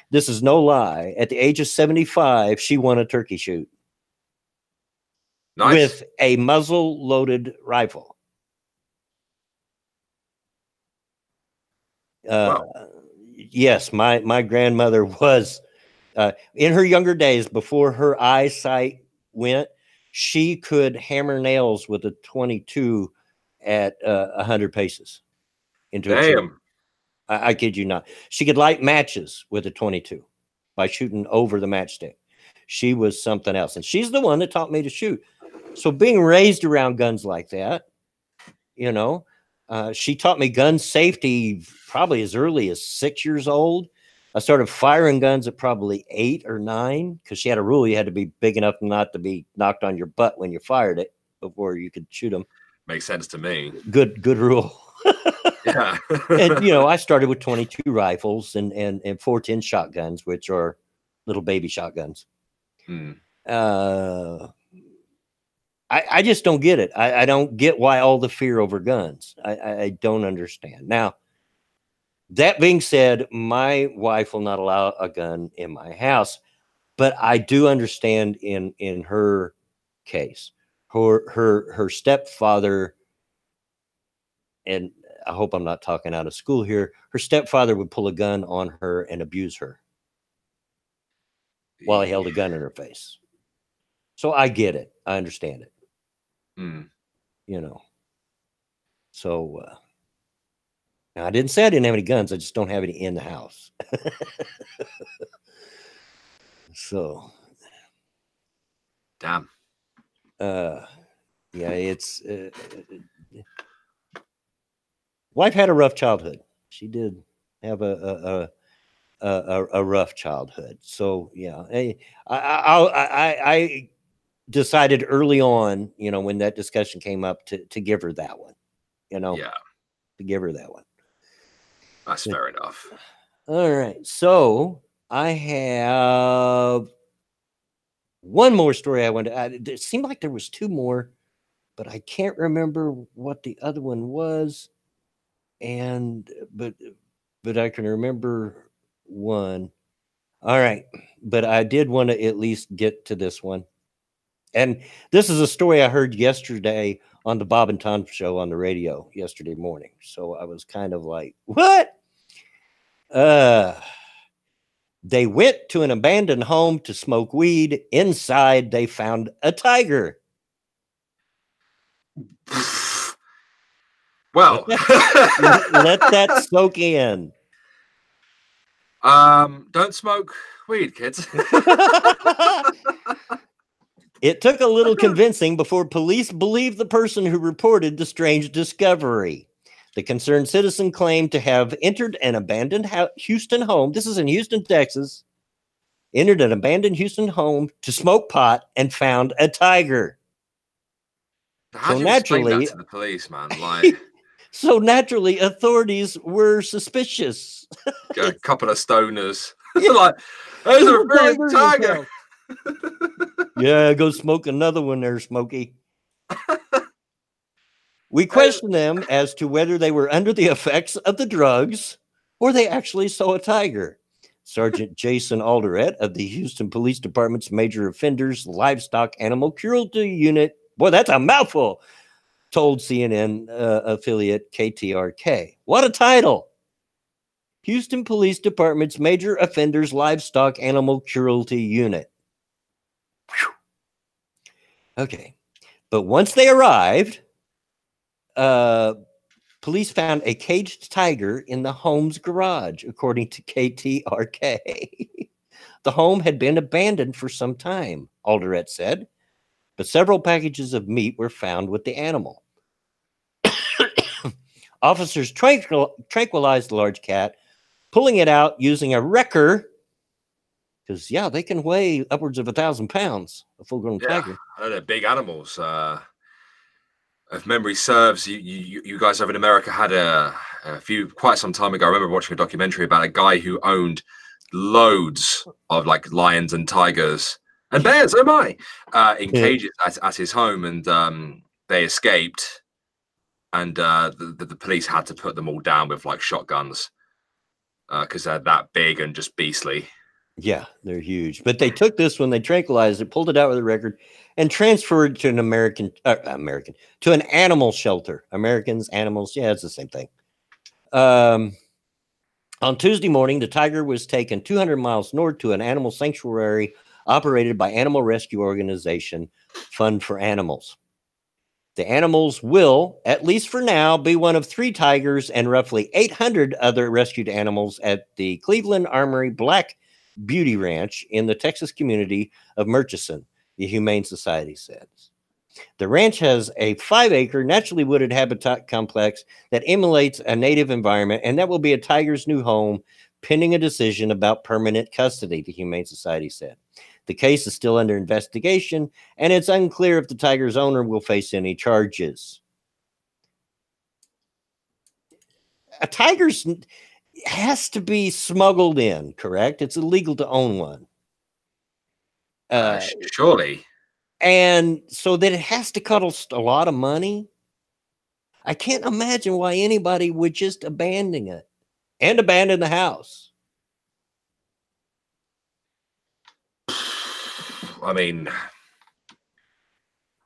This is no lie. At the age of 75, she won a turkey shoot. Nice. With a muzzle-loaded rifle. Wow. Yes, my grandmother was in her younger days before her eyesight went. She could hammer nails with a 22 at 100 paces into a chair. Damn. I kid you not. She could light matches with a 22 by shooting over the matchstick. She was something else, and she's the one that taught me to shoot. So being raised around guns like that, you know, she taught me gun safety probably as early as 6 years old. I started firing guns at probably 8 or 9 because she had a rule: you had to be big enough not to be knocked on your butt when you fired it before you could shoot them. Makes sense to me. Good rule. Yeah. And you know, I started with 22 rifles and 410 shotguns, which are little baby shotguns. I just don't get it. I don't get why all the fear over guns. I don't understand. Now, that being said, my wife will not allow a gun in my house, but I do understand in her case, her stepfather, and I hope I'm not talking out of school here. Her stepfather would pull a gun on her and abuse her while he held a gun in her face. So I get it. I understand it. You know. So now I didn't say I didn't have any guns. I just don't have any in the house. So damn. Yeah, it's wife had a rough childhood. She did have a rough childhood. So yeah, I decided early on, you know, when that discussion came up, to give her that one. You know, to give her that one. That's fair enough. All right, so I have one more story I want to add. It seemed like there was 2 more, but I can't remember what the other one was. And but I can remember one. All right, but I did want to at least get to this one. And this is a story I heard yesterday on the Bob and Tom show on the radio yesterday morning. So I was kind of like, what? They went to an abandoned home to smoke weed. Inside, they found a tiger. Well, let that soak in. Don't smoke weed, kids. It took a little convincing before police believed the person who reported the strange discovery. The concerned citizen claimed to have entered an abandoned Houston home. This is in Houston, Texas. Entered an abandoned Houston home to smoke pot and found a tiger. How do you explain that to the police, man? Like, so naturally, authorities were suspicious. A couple of stoners, like, there's a freaking tiger. Yeah, go smoke another one there, Smokey. We questioned them as to whether they were under the effects of the drugs or they actually saw a tiger. Sergeant Jason Alderette of the Houston Police Department's Major Offenders Livestock Animal Cruelty Unit, boy, that's a mouthful, told CNN affiliate KTRK. What a title! Houston Police Department's Major Offenders Livestock Animal Cruelty Unit. Whew. Okay. But once they arrived, police found a caged tiger in the home's garage, according to KTRK. The home had been abandoned for some time, Alderette said, but several packages of meat were found with the animal. Officers tranquilized the large cat, pulling it out using a wrecker, because, yeah, they can weigh upwards of 1,000 pounds, a full-grown tiger. I know they're big animals. If memory serves, you guys over in America had quite some time ago. I remember watching a documentary about a guy who owned loads of like lions and tigers and bears. Oh my! In cages at his home, and they escaped, and the police had to put them all down with like shotguns because they're that big and just beastly. Yeah, they're huge. But they took this one, they tranquilized it, pulled it out with a record, and transferred it to an to an animal shelter. Americans, animals, yeah, it's the same thing. On Tuesday morning, the tiger was taken 200 miles north to an animal sanctuary operated by animal rescue organization Fund for Animals. The animals will, at least for now, be one of 3 tigers and roughly 800 other rescued animals at the Cleveland Armory Black Beauty Ranch in the Texas community of Murchison, the Humane Society says. The ranch has a 5-acre naturally wooded habitat complex that emulates a native environment, and that will be a tiger's new home, pending a decision about permanent custody, the Humane Society said. The case is still under investigation, and it's unclear if the tiger's owner will face any charges. A tiger's has to be smuggled in, correct? It's illegal to own one. Surely. And so that it has to cost a lot of money. I can't imagine why anybody would just abandon it and abandon the house. I mean,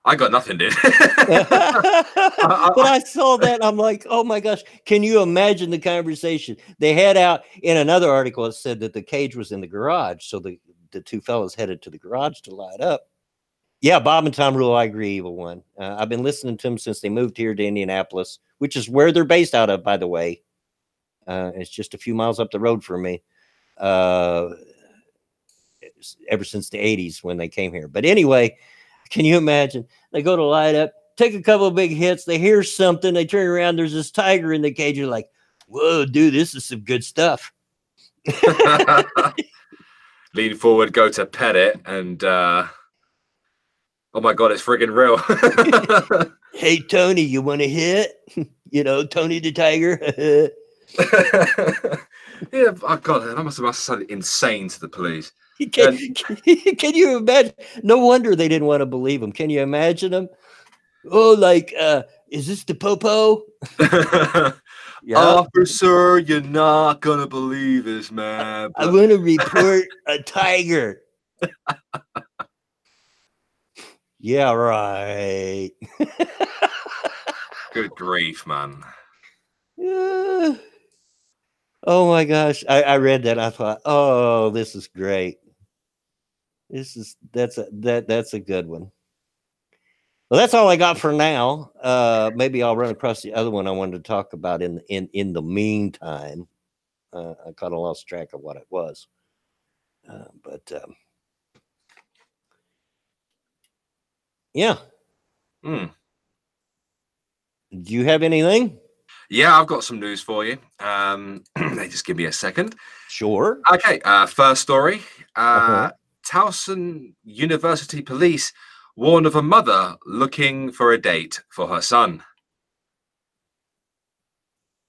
I got nothing, dude. But I saw that. I'm like, oh my gosh. Can you imagine the conversation they had out in another article? It said that the cage was in the garage. So the 2 fellas headed to the garage to light up. Yeah, Bob and Tom Rule, I agree, Evil One. I've been listening to them since they moved here to Indianapolis, which is where they're based out of, by the way. It's just a few miles up the road from me. Ever since the 80s when they came here. But anyway, can you imagine? They go to light up, take a couple of big hits, they hear something, they turn around, there's this tiger in the cage. You're like, whoa, dude, this is some good stuff. Lean forward, go to pet it, and oh my God, it's friggin' real. Hey, Tony, you want to hit? You know, Tony the tiger. Yeah, oh God, that must have sounded insane to the police. Can you imagine? No wonder they didn't want to believe him. Can you imagine him? Oh, like, is this the popo? Yeah. Officer, you're not gonna believe this, man. I want to report a tiger. Yeah, right. Good grief, man. Oh my gosh. I read that. I thought, oh, this is great. That's a good one. Well, that's all I got for now. Maybe I'll run across the other one I wanted to talk about in the meantime. I kind of lost track of what it was. Yeah. Do you have anything? Yeah, I've got some news for you. Just give me a second. Sure. Okay. First story. Towson University police warn of a mother looking for a date for her son.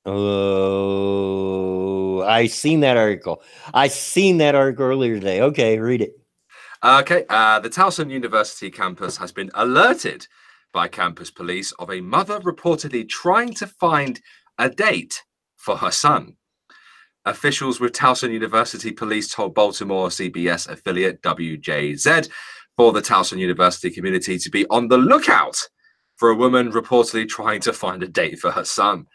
Oh, I seen that article. Earlier today. Okay, read it. Okay. The Towson University campus has been alerted by campus police of a mother reportedly trying to find a date for her son. Officials with Towson University Police told Baltimore CBS affiliate WJZ for the Towson University community to be on the lookout for a woman reportedly trying to find a date for her son.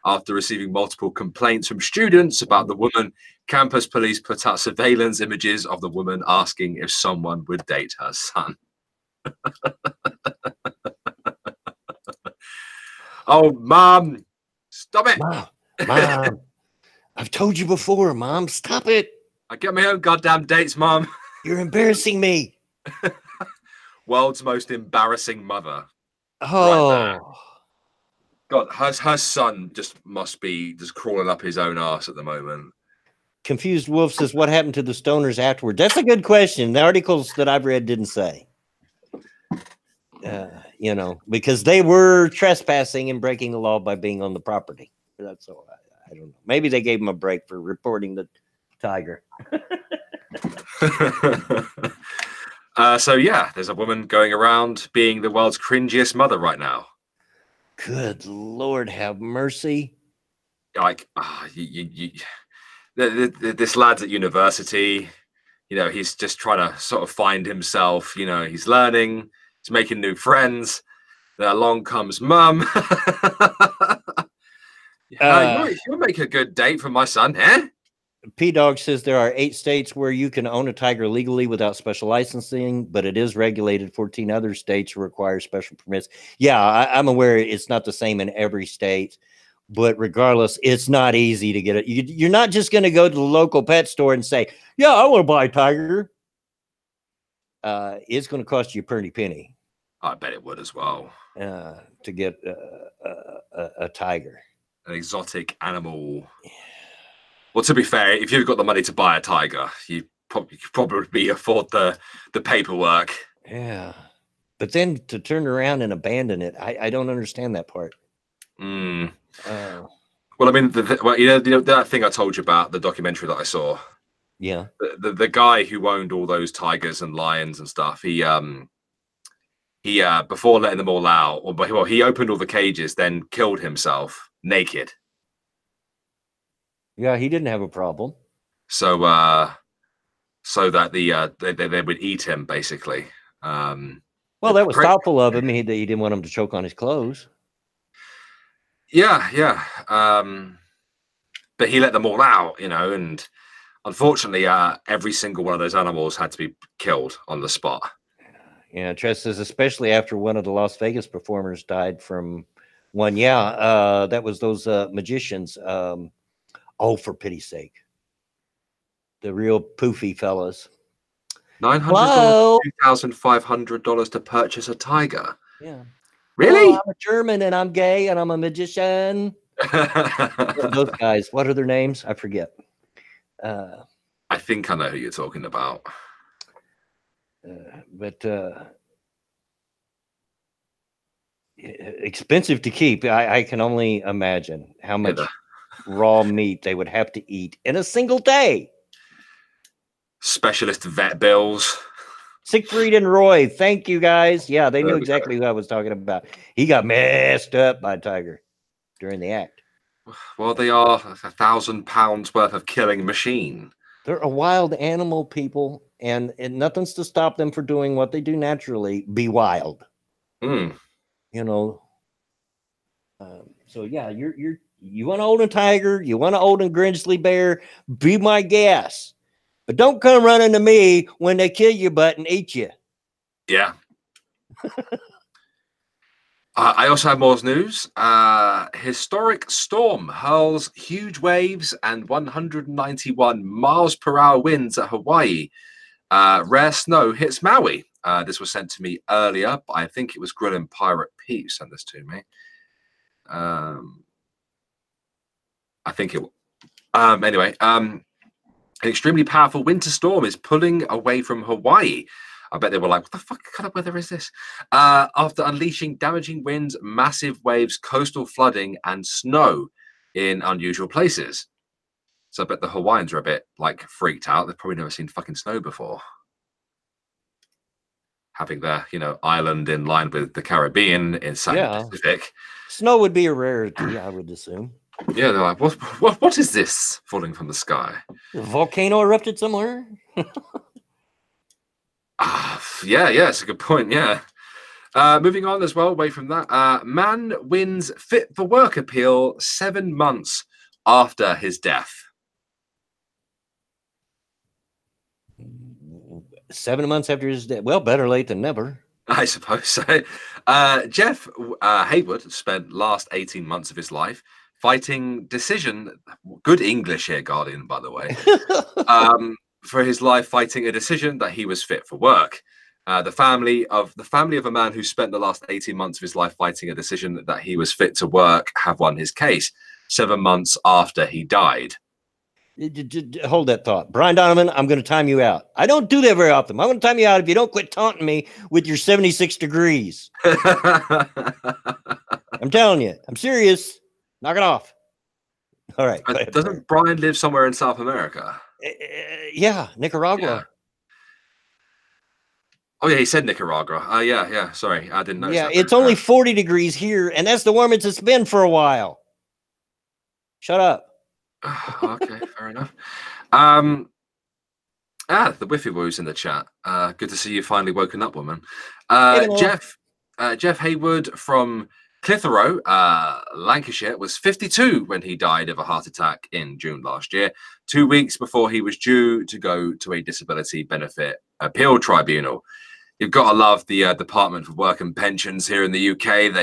After receiving multiple complaints from students about the woman, campus police put out surveillance images of the woman asking if someone would date her son. Oh, Mom, stop it. Mom. I've told you before, Mom. Stop it. I get my own goddamn dates, Mom. You're embarrassing me. World's most embarrassing mother. Oh. Right, God, her son must be crawling up his own ass at the moment. Confused Wolf says, what happened to the stoners afterward? That's a good question. The articles that I've read didn't say. Because they were trespassing and breaking the law by being on the property. That's all. I don't know. Maybe they gave him a break for reporting the tiger. So yeah, there's a woman going around being the world's cringiest mother right now. Good Lord, have mercy. Like, this lad's at university. He's just trying to sort of find himself. He's learning. He's making new friends. Then along comes Mum. You'll make a good date for my son, eh? P-Dog says there are 8 states where you can own a tiger legally without special licensing, but it is regulated. 14 other states require special permits. Yeah, I'm aware it's not the same in every state, but regardless, it's not easy to get it. You're not just going to go to the local pet store and say, yeah, I want to buy a tiger. It's going to cost you a pretty penny. I bet it would as well. To get a tiger. An exotic animal. Well, to be fair, if you've got the money to buy a tiger, you probably afford the paperwork. Yeah. But then to turn around and abandon it, I don't understand that part. Well, I mean, you know that thing I told you about, the documentary that I saw? Yeah. The guy who owned all those tigers and lions and stuff, he before letting them all out, well, he opened all the cages, then killed himself naked. Yeah, he didn't have a problem. So that they would eat him, basically. Well, that was thoughtful of him. He didn't want him to choke on his clothes. Yeah. But he let them all out, you know, and unfortunately, every single one of those animals had to be killed on the spot. Yeah, Tress says, especially after one of the Las Vegas performers died from one. Yeah, that was those magicians. Oh, for pity's sake. The real poofy fellas. $900, $2,500 to purchase a tiger. Yeah. Really? Oh, I'm a German and I'm gay and I'm a magician. Those guys, what are their names? I forget. I think I know who you're talking about. But expensive to keep. I can only imagine how much raw meat they would have to eat in a single day. Specialist vet bills. Siegfried and Roy, thank you guys. Yeah, they knew exactly who I was talking about. He got messed up by a tiger during the act. Well, they are 1,000 pounds worth of killing machine. They're a wild animal, people, and nothing's to stop them for doing what they do naturally, be wild. You know. So yeah, you want to own a tiger, you want to own a grizzly bear, be my guest. But don't come running to me when they kill your butt and eat you. Yeah. I also have more news. Historic storm hurls huge waves and 191 miles per hour winds at Hawaii. Rare snow hits Maui. This was sent to me earlier, but I think it was Grill and Pirate Pete who sent this to me. I think it. Anyway, an extremely powerful winter storm is pulling away from Hawaii. I bet they were like, what the fuck kind of weather is this? After unleashing damaging winds, massive waves, coastal flooding, and snow in unusual places. So I bet the Hawaiians are a bit like freaked out. They've probably never seen fucking snow before. Having their, island in line with the Caribbean in South Pacific. Snow would be a rarity, I would assume. Yeah, they're like, what is this falling from the sky? A volcano erupted somewhere? Yeah, it's a good point, yeah. Moving on as well, away from that. Man wins fit for work appeal 7 months after his death. 7 months after his death. Well, better late than never. I suppose so. Jeff Haywood spent last 18 months of his life fighting decision. Good English here, Guardian, by the way. For his life fighting a decision that he was fit for work. The family of a man who spent the last 18 months of his life fighting a decision that he was fit to work have won his case 7 months after he died. Hold that thought. Brian Donovan, I'm going to time you out. I don't do that very often. I'm going to time you out if you don't quit taunting me with your 76 degrees. I'm telling you. I'm serious. Knock it off. All right. Doesn't Brian live somewhere in South America? Yeah, Nicaragua. Yeah. Oh, yeah, he said Nicaragua. Yeah. Sorry, I didn't know. Yeah, it's only 40 degrees here, and that's the warmest it's been for a while. Shut up. Okay, fair enough. The Whiffy Woo's in the chat. Good to see you finally woken up, woman. Jeff Haywood from Clitheroe, Lancashire, was 52 when he died of a heart attack in June last year, 2 weeks before he was due to go to a disability benefit appeal tribunal. You've got to love the Department for Work and Pensions here in the UK.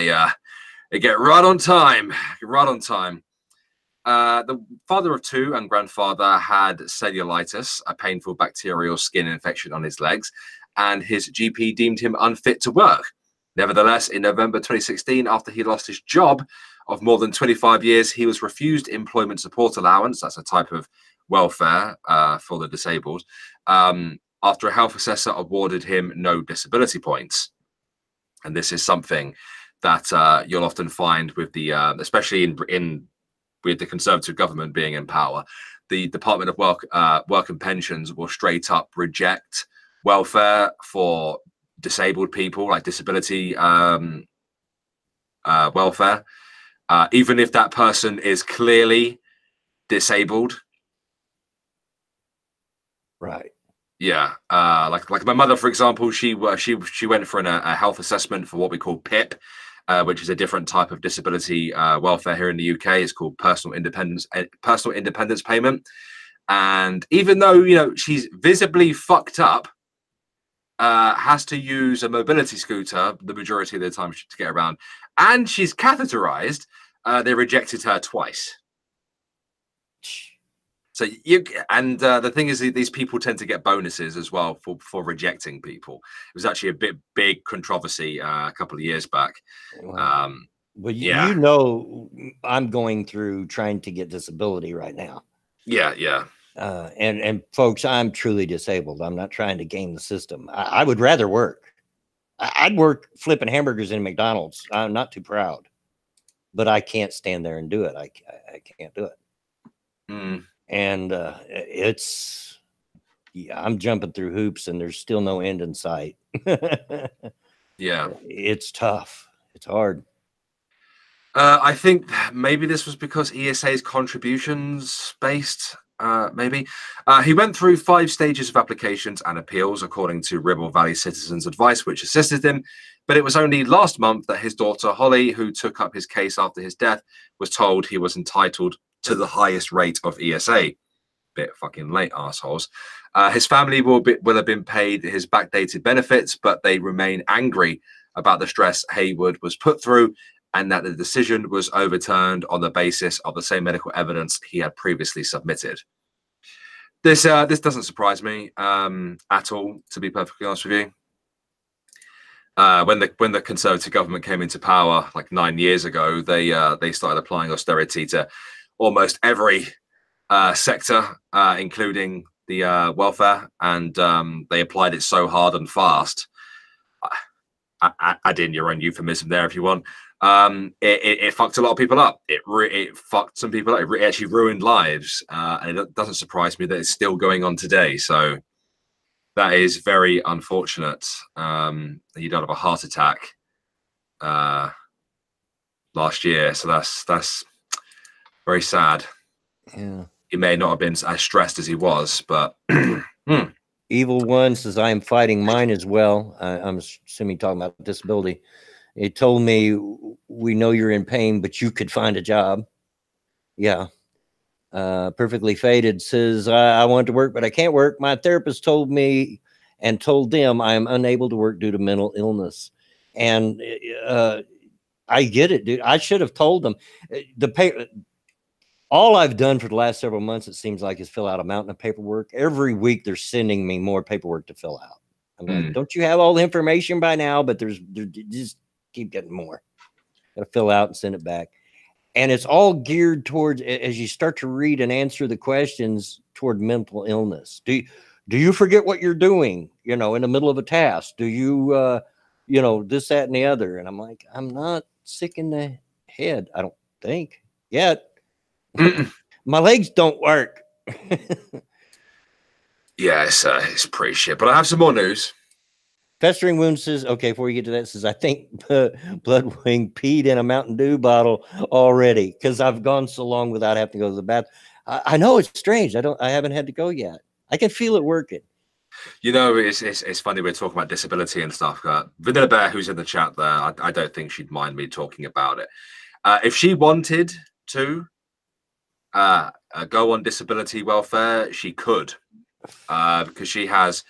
They get right on time, right on time. The father of two and grandfather had cellulitis, a painful bacterial skin infection on his legs, and his GP deemed him unfit to work. Nevertheless, in November 2016, after he lost his job of more than 25 years, he was refused employment support allowance. That's a type of welfare for the disabled, after a health assessor awarded him no disability points. And this is something that you'll often find with the, especially with the Conservative government being in power, the Department of Work and Pensions will straight up reject welfare for disabled people, like disability welfare, even if that person is clearly disabled. Right. Yeah. Like my mother, for example, she went for a health assessment for what we call PIP, which is a different type of disability welfare here in the UK. It's called personal independence payment. And even though, you know, she's visibly fucked up, has to use a mobility scooter the majority of the time to get around, and she's catheterized, they rejected her twice. So the thing is, these people tend to get bonuses as well for rejecting people. It was actually a big controversy a couple of years back. Well, yeah, you know, I'm going through trying to get disability right now. Yeah. And folks, I'm truly disabled. I'm not trying to game the system. I would rather work. I'd work flipping hamburgers in McDonald's. I'm not too proud, but I can't stand there and do it. I can't do it. And it's, yeah, I'm jumping through hoops and there's still no end in sight. Yeah. It's tough. It's hard. I think maybe this was because ESA's contributions based. Maybe he went through 5 stages of applications and appeals, according to Ribble Valley Citizens Advice, which assisted him. But it was only last month that his daughter Holly, who took up his case after his death, was told he was entitled to the highest rate of ESA. Bit fucking late, assholes. His family will have been paid his backdated benefits, but they remain angry about the stress Haywood was put through, and that the decision was overturned on the basis of the same medical evidence he had previously submitted. This doesn't surprise me at all, to be perfectly honest with you. When the Conservative government came into power like 9 years ago, they started applying austerity to almost every sector, including the welfare, and they applied it so hard and fast. Add in your own euphemism there if you want. It fucked a lot of people up. It fucked some people up. It actually ruined lives, and it doesn't surprise me that it's still going on today. So that is very unfortunate. He died of a heart attack last year, so that's very sad. Yeah, he may not have been as stressed as he was, but Evil One says, I am fighting mine as well. I'm assuming talking about disability. It told me, we know you're in pain, but you could find a job. Yeah. Perfectly Faded says, I want to work, but I can't work. My therapist told me and told them I am unable to work due to mental illness. And I get it, dude. I should have told them. All I've done for the last several months, it seems like, is fill out a mountain of paperwork. Every week they're sending me more paperwork to fill out. I'm like, don't you have all the information by now? But there's just keep getting more. Got to fill out and send it back. And it's all geared towards, as you start to read and answer the questions, toward mental illness. Do you forget what you're doing, in the middle of a task? Do you, this, that, and the other? And I'm like, I'm not sick in the head, I don't think, yet. My legs don't work. Yeah, it's pretty shit. But I have some more news. Festering Wound says, okay, before you get to that, says, I think Bloodwing peed in a Mountain Dew bottle already because I've gone so long without having to go to the bathroom. I know it's strange. I haven't had to go yet. I can feel it working. You know, it's funny we're talking about disability and stuff. Vanilla Bear, who's in the chat there, I don't think she'd mind me talking about it. If she wanted to go on disability welfare, she could, because she has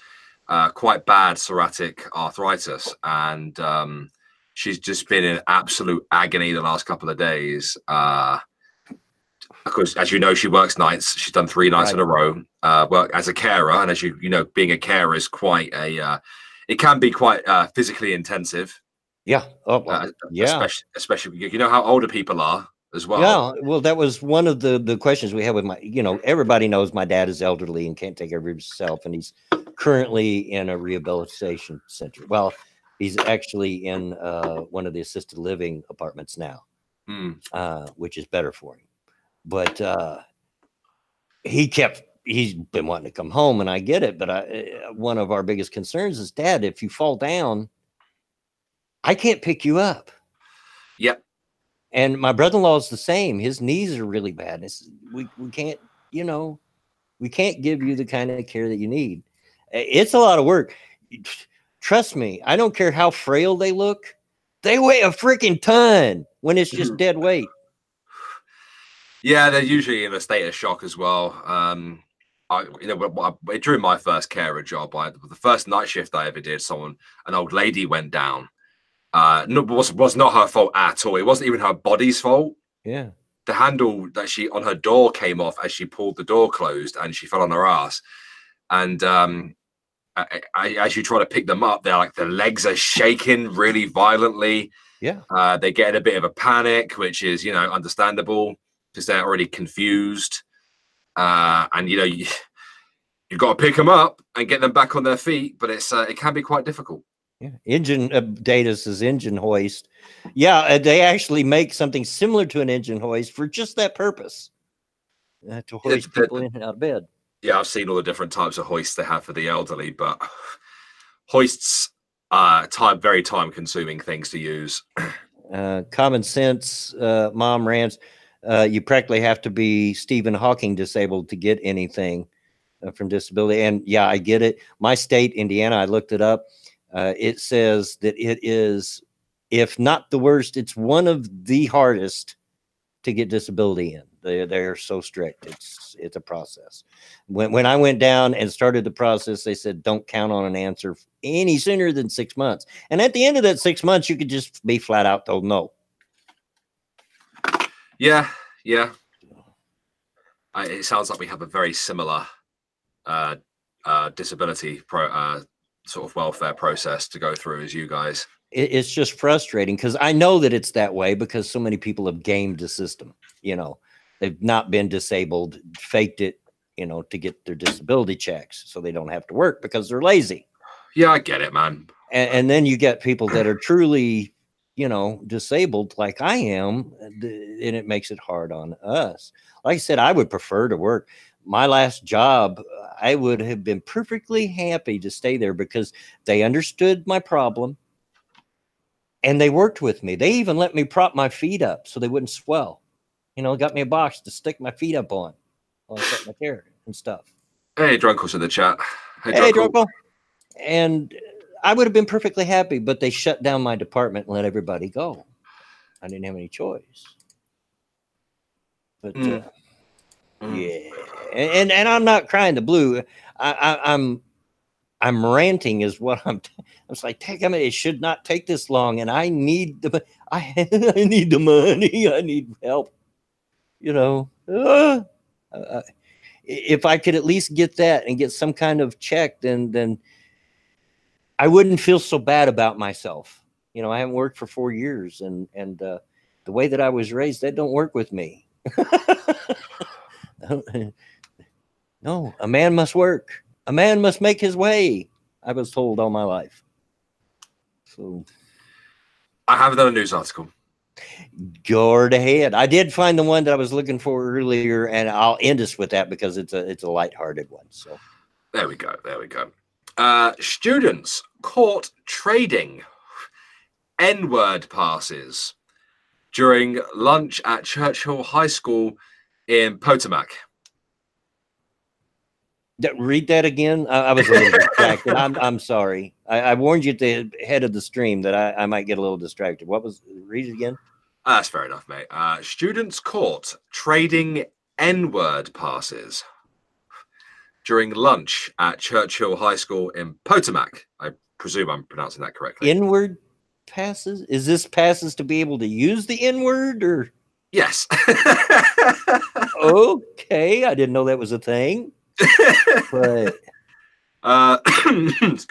quite bad psoriatic arthritis, and she's just been in absolute agony the last couple of days. Because, as you know, she works nights. She's done 3 nights in a row. Work as a carer, and as you know, being a carer is quite a. It can be quite physically intensive. Yeah. Oh, well, yeah. Especially, you know how older people are as well. Yeah. Well, that was one of the questions we had with my. You know, everybody knows my dad is elderly and can't take care of himself, and he's currently in a rehabilitation center. Well, he's actually in one of the assisted living apartments now, which is better for him. But he's been wanting to come home, and I get it. But one of our biggest concerns is, Dad, if you fall down, I can't pick you up. Yep. And my brother-in-law is the same. His knees are really bad. We can't, you know, we can't give you the kind of care that you need. It's a lot of work. Trust me. I don't care how frail they look. They weigh a freaking ton when it's just dead weight. Yeah, they're usually in a state of shock as well. During my first carer job, the first night shift I ever did, an old lady went down. Was not her fault at all. It wasn't even her body's fault. Yeah. The handle that she on her door came off as she pulled the door closed, and she fell on her ass. And as you try to pick them up, they're like, the legs are shaking really violently. Yeah. They get in a bit of a panic, which is, you know, understandable, because they're already confused. And, you know, you've got to pick them up and get them back on their feet, but it can be quite difficult. Yeah. Engine data says engine hoist. Yeah, they actually make something similar to an engine hoist for just that purpose, to hoist people in and out of bed. Yeah, I've seen all the different types of hoists they have for the elderly, but hoists are very time-consuming things to use. Common sense, Mom rants. You practically have to be Stephen Hawking disabled to get anything from disability. And yeah, I get it. My state, Indiana, I looked it up. It says that it is, if not the worst, it's one of the hardest to get disability in. They're so strict. It's a process. When I went down and started the process, they said, don't count on an answer any sooner than 6 months. And at the end of that 6 months, you could just be flat out told no. Yeah. It sounds like we have a very similar disability sort of welfare process to go through as you guys. It's just frustrating, because I know that it's that way because so many people have gamed the system. You know, they've not been disabled, faked it, you know, to get their disability checks so they don't have to work because they're lazy. Yeah, I get it, man. And then you get people that are truly, you know, disabled like I am, and it makes it hard on us. Like I said, I would prefer to work. My last job, I would have been perfectly happy to stay there because they understood my problem and they worked with me. They even let me prop my feet up so they wouldn't swell. You know, got me a box to stick my feet up on while I set my care and stuff. Hey, Drunkle's in the chat. Hey, Drunkle. And I would have been perfectly happy, but they shut down my department and let everybody go. I didn't have any choice. But yeah, and I'm not crying the blue. I'm ranting is what I'm. I was like, I mean, it should not take this long, and I need I need the money. I need help. You know, if I could at least get that and get some kind of check, then I wouldn't feel so bad about myself. You know, I haven't worked for 4 years, and the way that I was raised, that don't work with me. No, a man must work. A man must make his way. I was told all my life. So I have done a news article. Go right ahead. I did find the one that I was looking for earlier, and I'll end us with that because it's a lighthearted one. So there we go. Students caught trading N-word passes during lunch at Churchill High School in Potomac. Read that again. I was a little distracted. I'm sorry. I warned you at the head of the stream that I might get a little distracted. What was? Read it again. That's fair enough, mate. Students caught trading N-word passes during lunch at Churchill High School in Potomac. I presume I'm pronouncing that correctly. N-word passes? Is this passes to be able to use the N-word, or? Yes. Okay, I didn't know that was a thing. But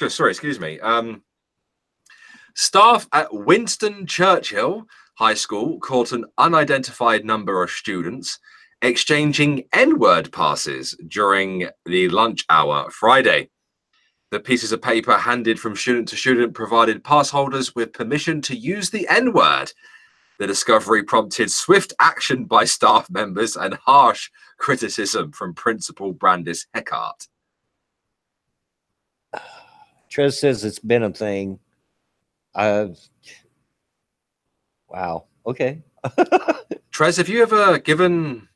sorry, excuse me. Staff at Winston Churchill High School caught an unidentified number of students exchanging N-word passes during the lunch hour Friday. The pieces of paper handed from student to student provided pass holders with permission to use the N-word. The discovery prompted swift action by staff members and harsh criticism from Principal Brandis Heckart. Trez says it's been a thing. Wow. Okay. Trez, have you ever given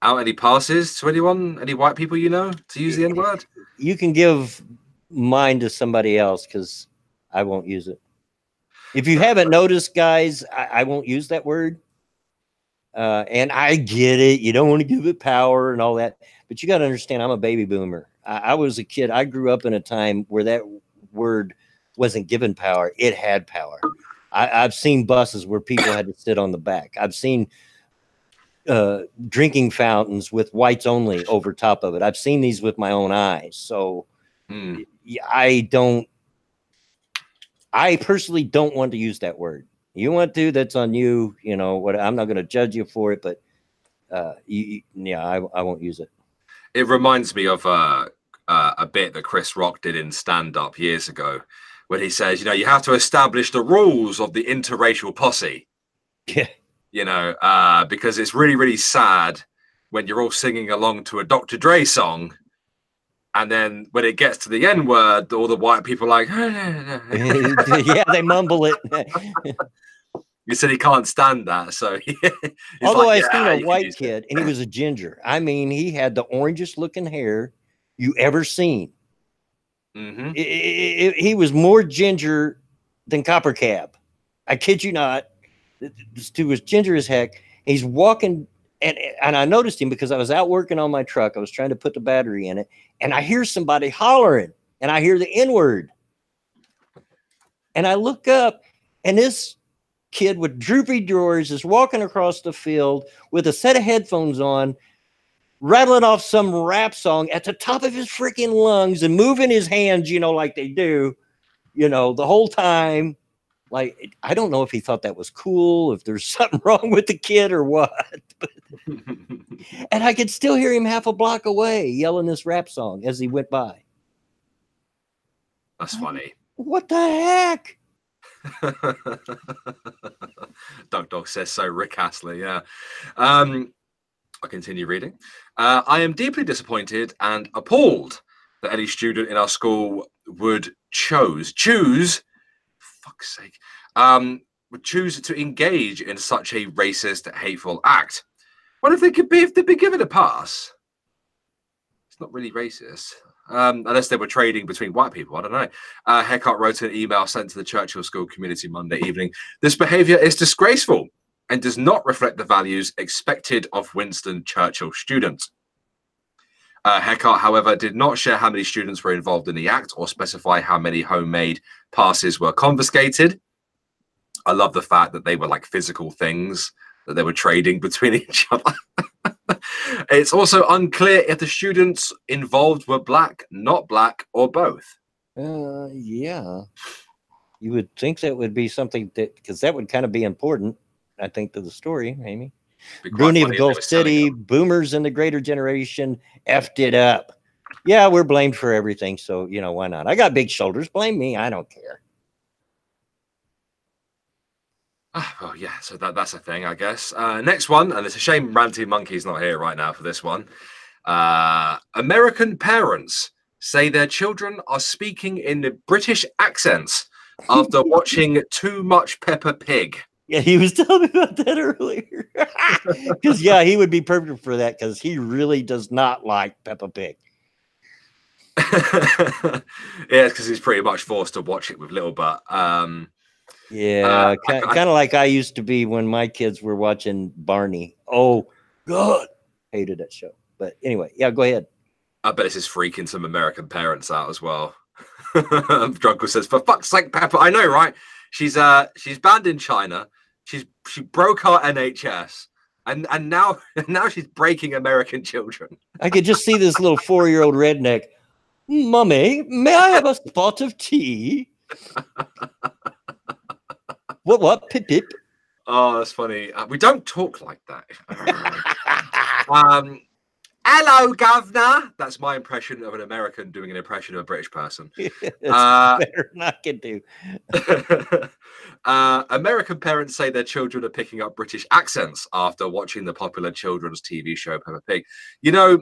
out any passes to anyone, any white people you know, to use the N-word? You can give mine to somebody else because I won't use it. If you haven't noticed, guys, I won't use that word. And I get it. You don't want to give it power and all that. But you got to understand, I'm a baby boomer. I was a kid. I grew up in a time where that word wasn't given power. It had power. I've seen buses where people had to sit on the back. I've seen drinking fountains with whites only over top of it. I've seen these with my own eyes. So I personally don't want to use that word. You want to, that's on you. You know what? I'm not going to judge you for it, but I won't use it. It reminds me of a bit that Chris Rock did in stand-up years ago, when he says, you have to establish the rules of the interracial posse. Yeah. Because it's really, really sad when you're all singing along to a Dr. Dre song, and then when it gets to the N-word, all the white people are like, yeah, they mumble it. You said he can't stand that. So although I've seen a white kid and he was a ginger. I mean, he had the orangest looking hair you ever seen. Mm-hmm. He was more ginger than Copper Cab. I kid you not. This dude was ginger as heck. He's walking, and I noticed him because I was out working on my truck. I was trying to put the battery in it, and I hear somebody hollering, and I hear the N-word. And I look up, and this kid with droopy drawers is walking across the field with a set of headphones on, rattling off some rap song at the top of his freaking lungs and moving his hands, like they do, the whole time. Like, I don't know if he thought that was cool, if there's something wrong with the kid or what. And I could still hear him half a block away yelling this rap song as he went by. That's funny. What the heck? Duck Dog says so. Rick Astley, yeah. I'll continue reading. I am deeply disappointed and appalled that any student in our school would choose, fuck's sake, would choose to engage in such a racist, hateful act. What if they'd be given a pass? It's not really racist. Unless they were trading between white people. I don't know. Heckart wrote an email sent to the Churchill School community Monday evening. This behavior is disgraceful and does not reflect the values expected of Winston Churchill students. Heckart, however, did not share how many students were involved in the act or specify how many homemade passes were confiscated. I love the fact that they were like physical things that they were trading between each other. It's also unclear if the students involved were black, not black, or both. Yeah. You would think that would be something because that would kind of be important, I think, to the story, Amy. Bruni of Gulf City, boomers in the greater generation effed it up. Yeah, we're blamed for everything, so, why not? I got big shoulders. Blame me. I don't care. Oh, yeah, so that's a thing, I guess. Next one, and it's a shame Ranty Monkey's not here right now for this one. American parents say their children are speaking in British accents after watching too much Peppa Pig. Yeah, he was telling me about that earlier. Because, he would be perfect for that because he really does not like Peppa Pig. Yeah, because he's pretty much forced to watch it with little butt. Yeah, kind of like I used to be when my kids were watching Barney. Oh God, hated that show. But anyway, yeah, go ahead. I bet this is freaking some American parents out as well. Drunkle says, "For fuck's sake, Pepper! I know, right? She's banned in China. She broke our NHS, and now she's breaking American children." I could just see this little 4-year-old redneck. Mummy, may I have a spot of tea? What? Pip pip. Oh, that's funny. We don't talk like that. Hello, governor. That's my impression of an American doing an impression of a British person. Better than I can do. American parents say their children are picking up British accents after watching the popular children's TV show Peppa Pig. You know,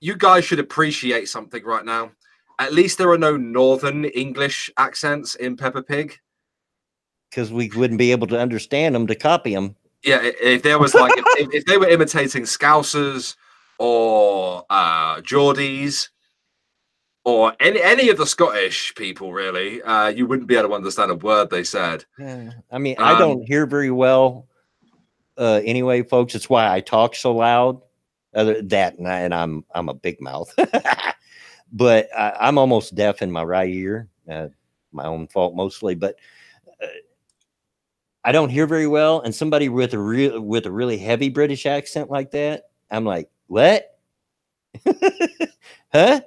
you guys should appreciate something right now. At least there are no Northern English accents in Peppa Pig. Because we wouldn't be able to understand them to copy them. Yeah, if there was like, if they were imitating Scousers or Geordies or any of the Scottish people, really, you wouldn't be able to understand a word they said. Yeah, I mean, I don't hear very well anyway, folks. It's why I talk so loud. And I'm a big mouth. But I'm almost deaf in my right ear. My own fault mostly, but I don't hear very well. And somebody with a really heavy British accent like that, I'm like, what? Huh?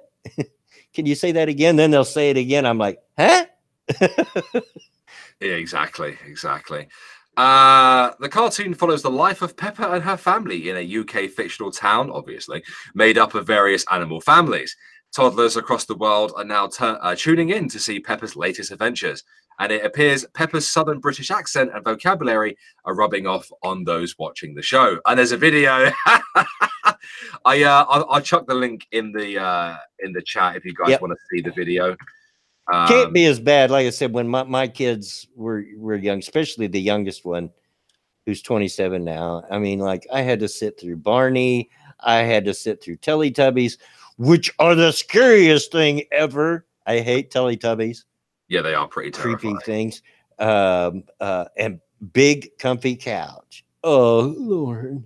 Can you say that again? Then they'll say it again. I'm like, huh? Yeah, exactly. The cartoon follows the life of Peppa and her family in a UK fictional town, obviously, made up of various animal families. Toddlers across the world are now tuning in to see Peppa's latest adventures, and it appears Peppa's southern British accent and vocabulary are rubbing off on those watching the show. And there's a video. I'll chuck the link in the chat if you guys want to see the video. Can't be as bad. Like I said, when my kids were young, especially the youngest one, who's 27 now. I mean, like, I had to sit through Barney. I had to sit through Teletubbies, which are the scariest thing ever. I hate Teletubbies. Yeah, they are pretty creepy terrifying. things. And big comfy couch. Oh Lord.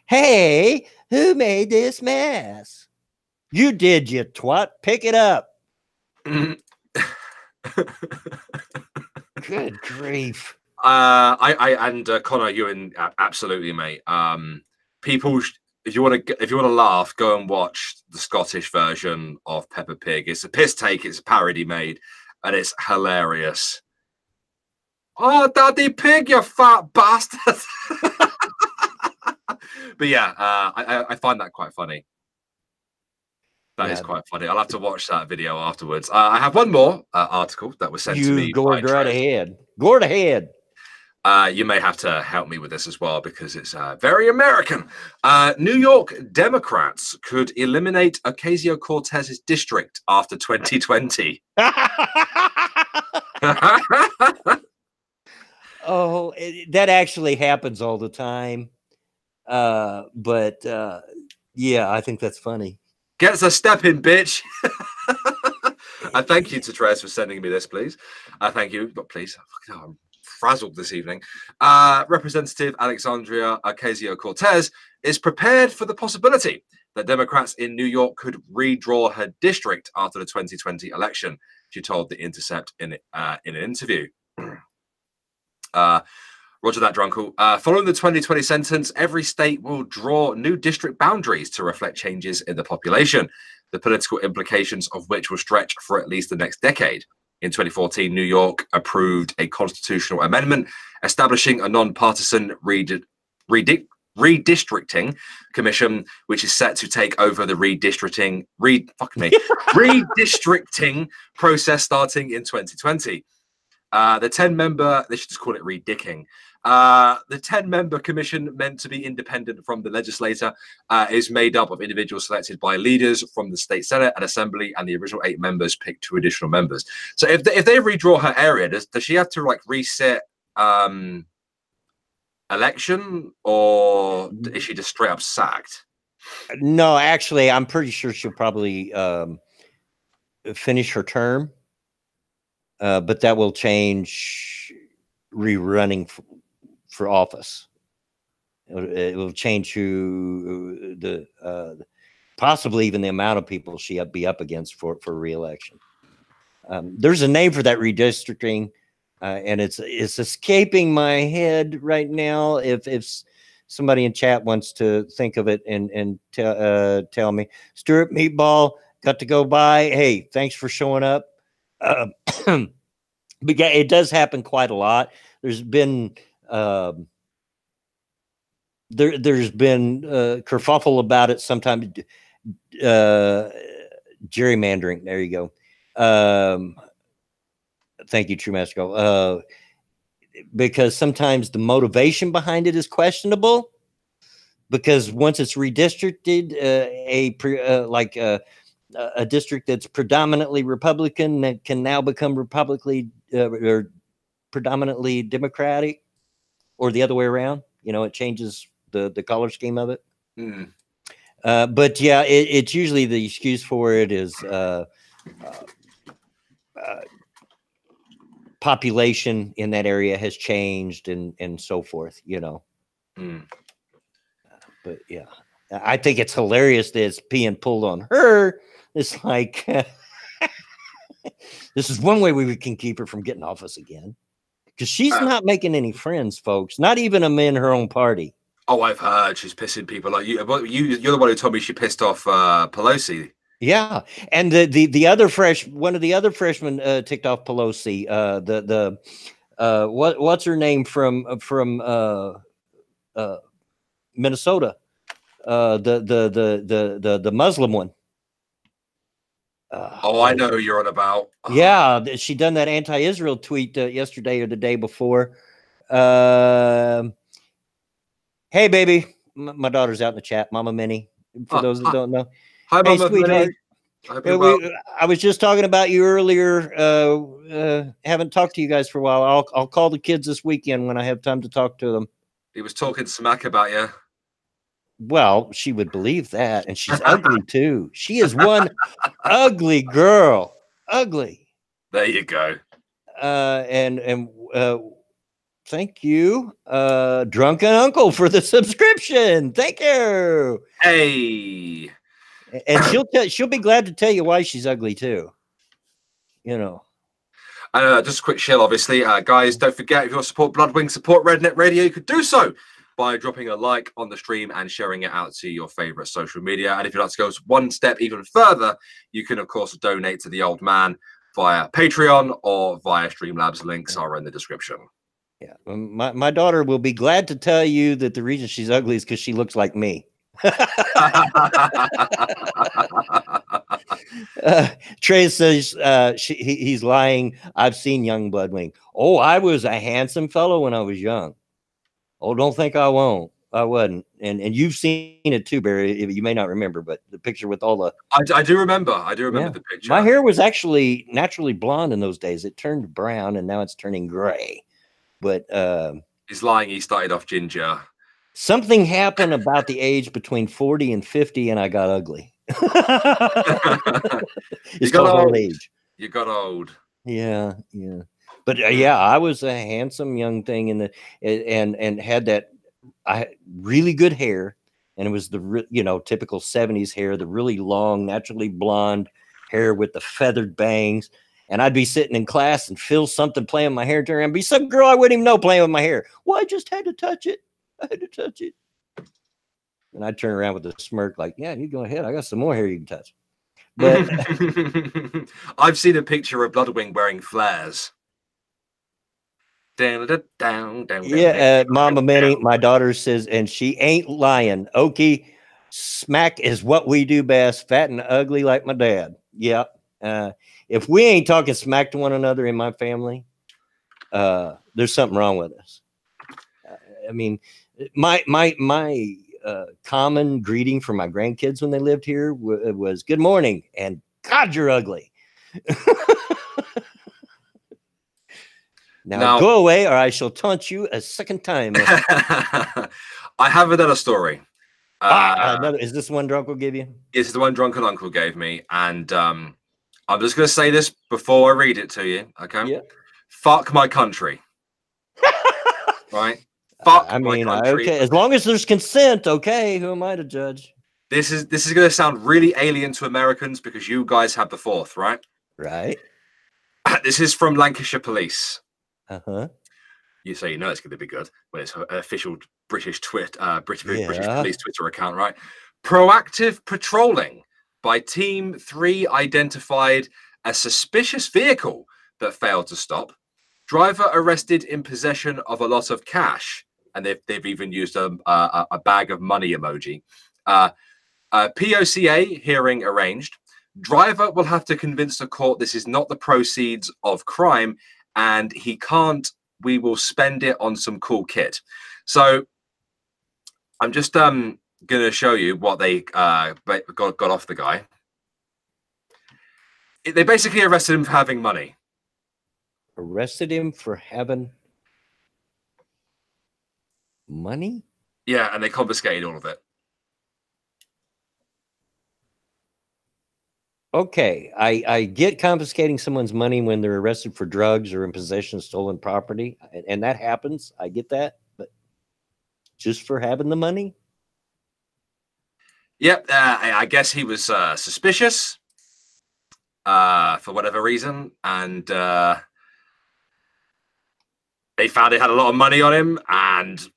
Hey, who made this mess? You did, you twat. Pick it up. Good grief. Connor, you absolutely, mate. People, if you want to laugh, go and watch the Scottish version of Peppa Pig. It's a piss take. It's a parody made, and it's hilarious. Oh, Daddy Pig, you fat bastard! But yeah, I find that quite funny. That is quite funny. I'll have to watch that video afterwards. I have one more article that was sent to me. Go right ahead. Go ahead. You may have to help me with this as well because it's very American. New York Democrats could eliminate Ocasio-Cortez's district after 2020. Oh, that actually happens all the time. But yeah, I think that's funny. Gets a step in, bitch. And thank you to Tres for sending me this, please. Thank you, but please, I'm frazzled this evening. Representative Alexandria Ocasio-Cortez is prepared for the possibility that Democrats in New York could redraw her district after the 2020 election, she told The Intercept in an interview. Roger that, Drunkle. Following the 2020 sentence, every state will draw new district boundaries to reflect changes in the population, the political implications of which will stretch for at least the next decade. In 2014, New York approved a constitutional amendment establishing a non-partisan redistricting commission, which is set to take over the redistricting process starting in 2020. The 10-member, they should just call it redicking. The 10-member commission, meant to be independent from the legislature, is made up of individuals selected by leaders from the state senate and assembly, and the original 8 members pick 2 additional members. So if they redraw her area, does she have to like reset election, or is she just straight up sacked? No, actually, I'm pretty sure she'll probably finish her term, but that will change rerunning for office. It will change who possibly even the amount of people she'll be up against for re-election. There's a name for that redistricting, and it's escaping my head right now. If somebody in chat wants to think of it and tell me, Stuart Meatball got to go by. Hey, thanks for showing up. But yeah, it does happen quite a lot. There's been there's been kerfuffle about it sometimes. Gerrymandering. There you go. Thank you, True Master. Because sometimes the motivation behind it is questionable. Because once it's redistricted, a district that's predominantly Republican that can now become or predominantly Democratic, or the other way around. It changes the color scheme of it. Mm. But yeah, it's usually the excuse for it is population in that area has changed and so forth. Mm. But yeah, I think it's hilarious that it's being pulled on her. It's like this is one way we can keep her from getting office again, because she's not making any friends, folks. Not even them in her own party. Oh, I've heard she's pissing people like you. You're the one who told me she pissed off Pelosi. Yeah, and the other one of the other freshmen ticked off Pelosi. What's her name from Minnesota? The Muslim one. I know who you're on about. Yeah, she done that anti-Israel tweet yesterday or the day before. Hey, baby, my daughter's out in the chat. Mama Minnie, for those that don't know. Hi, hey, Mama sweetheart. I was just talking about you earlier. Haven't talked to you guys for a while. I'll call the kids this weekend when I have time to talk to them. He was talking smack about you. Well, she would believe that, and she's ugly too. She is one ugly girl. Ugly. There you go. And thank you, Drunken Uncle, for the subscription. Thank you. Hey. And she'll be glad to tell you why she's ugly too. Just a quick shill, obviously. Guys, don't forget, if you want to support Bloodwing, support Redneck Radio, you could do so by dropping a like on the stream and sharing it out to your favorite social media. And if you'd like to go one step even further, you can, of course, donate to the old man via Patreon or via Streamlabs. Links are in the description. Yeah, my daughter will be glad to tell you that the reason she's ugly is because she looks like me. Trey says he's lying. I've seen young Bloodwing. Oh, I was a handsome fellow when I was young. Oh, don't think I won't. I wasn't. And you've seen it too, Barry. You may not remember, but the picture with all the I do remember. The picture. My hair was actually naturally blonde in those days. It turned brown and now it's turning gray. But he's lying. He started off ginger. Something happened about the age between 40 and 50, and I got ugly. It's called old age. You got old. Yeah. But yeah, I was a handsome young thing and had that really good hair, and it was the typical 70s hair, the really long, naturally blonde hair with the feathered bangs. And I'd be sitting in class and feel something playing with my hair, turn around, be some girl I wouldn't even know playing with my hair. Well, I just had to touch it. And I'd turn around with a smirk like, yeah, you go ahead. I got some more hair you can touch. But I've seen a picture of Bloodwing wearing flares. Yeah, Mama Minnie, my daughter says, and she ain't lying. Okie, smack is what we do best, fat and ugly like my dad. Yep. If we ain't talking smack to one another in my family, there's something wrong with us. I mean, my common greeting for my grandkids when they lived here was "Good morning" and "God, you're ugly." Now go away, or I shall taunt you a second time. I have another story. Is this one Drunk will give you? This is the one Drunken Uncle gave me, and I'm just going to say this before I read it to you. Okay. Yeah. Fuck my country. Right. Fuck I mean, my country. okay, as long as there's consent, okay. Who am I to judge? This is going to sound really alien to Americans because you guys have the fourth, right? Right. This is from Lancashire Police. Uh-huh. You say you know it's going to be good when it's an official British British Yeah. Police Twitter account, right? Proactive patrolling by Team 3 identified a suspicious vehicle that failed to stop. Driver arrested in possession of a lot of cash, and they've even used a bag of money emoji. POCA hearing arranged. Driver will have to convince the court this is not the proceeds of crime, and he can't. We will spend it on some cool kit. So I'm just going to show you what they got off the guy. They basically arrested him for having money. Arrested him for having money? Yeah, and they confiscated all of it. Okay, I get confiscating someone's money when they're arrested for drugs or in possession of stolen property, and that happens. I get that, but just for having the money? Yep, I guess he was suspicious for whatever reason, and they found he had a lot of money on him, and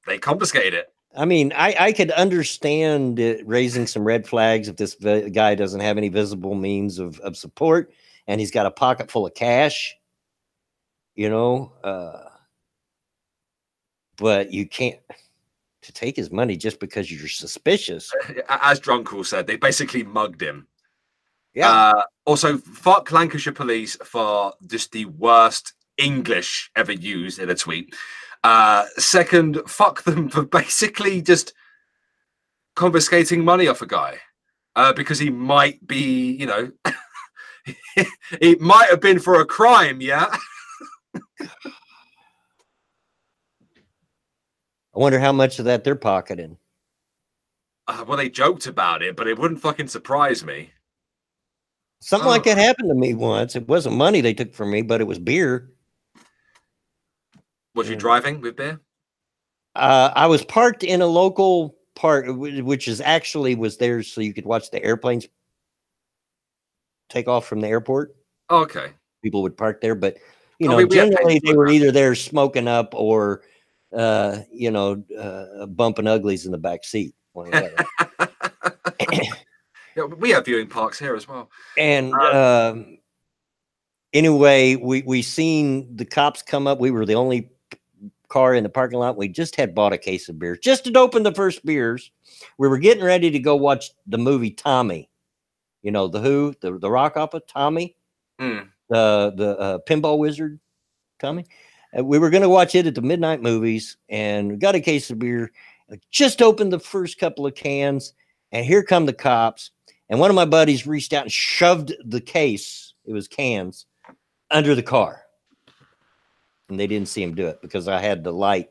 they confiscated it. I mean, I could understand it raising some red flags if this guy doesn't have any visible means of support and he's got a pocket full of cash, you know, but you can't to take his money just because you're suspicious. As Drunkle said, they basically mugged him. Yeah. Also, fuck Lancashire Police for just the worst English ever used in a tweet. Second, fuck them for basically just confiscating money off a guy because he might be, you know, it might have been for a crime. Yeah. I wonder how much of that they're pocketing. Well, they joked about it, but it wouldn't fucking surprise me. Something like that happened to me once. It wasn't money they took from me, but it was beer. Was you driving with beer? I was parked in a local park, which is actually was there so you could watch the airplanes take off from the airport. Oh, okay. People would park there, but you know, generally they were either there smoking up or you know, bumping uglies in the back seat. Yeah, we have viewing parks here as well. And anyway, we seen the cops come up. We were the only car in the parking lot. We just had bought a case of beer, just had opened the first beers. We were getting ready to go watch the movie Tommy. You know, the Who, the rock opera Tommy, the pinball wizard Tommy. We were going to watch it at the midnight movies, and we got a case of beer. Just opened the first couple of cans, and here come the cops. And one of my buddies reached out and shoved the case, it was cans, under the car. And they didn't see him do it because I had the light.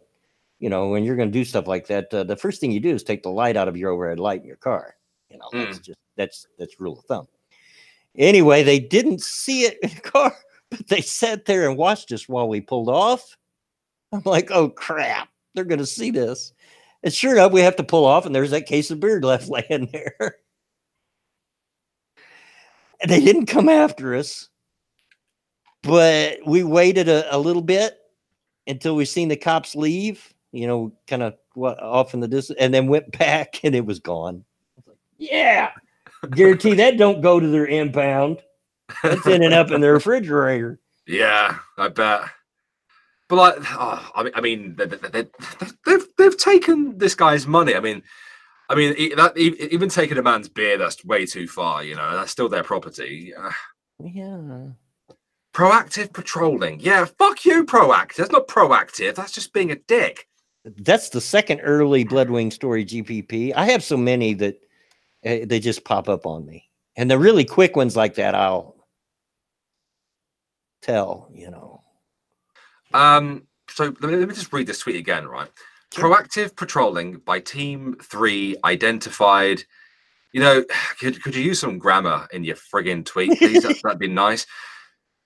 You know, when you're going to do stuff like that, the first thing you do is take the light out of your overhead light in your car. You know, that's just that's rule of thumb. Anyway, they didn't see it in the car, but they sat there and watched us while we pulled off. I'm like, oh crap, they're going to see this. And sure enough, we have to pull off, and there's that case of beer left laying there. And they didn't come after us. But we waited a little bit until we seen the cops leave, you know, kind of off in the distance, and then went back and it was gone. Like, yeah, guarantee that don't go to their impound. That's ending up in their refrigerator. Yeah, I bet. But like, I mean, they've taken this guy's money. I mean, that even taking a man's beer, that's way too far. You know, that's still their property. Yeah. Proactive patrolling. Yeah, fuck you, proactive. That's not proactive. That's just being a dick. That's the second early Bloodwing story GPP. I have so many that they just pop up on me. And the really quick ones like that, I'll tell, you know. So let me just read this tweet again, right? Sure. Proactive patrolling by Team 3 identified You know, could you use some grammar in your friggin' tweet, please? That'd be nice.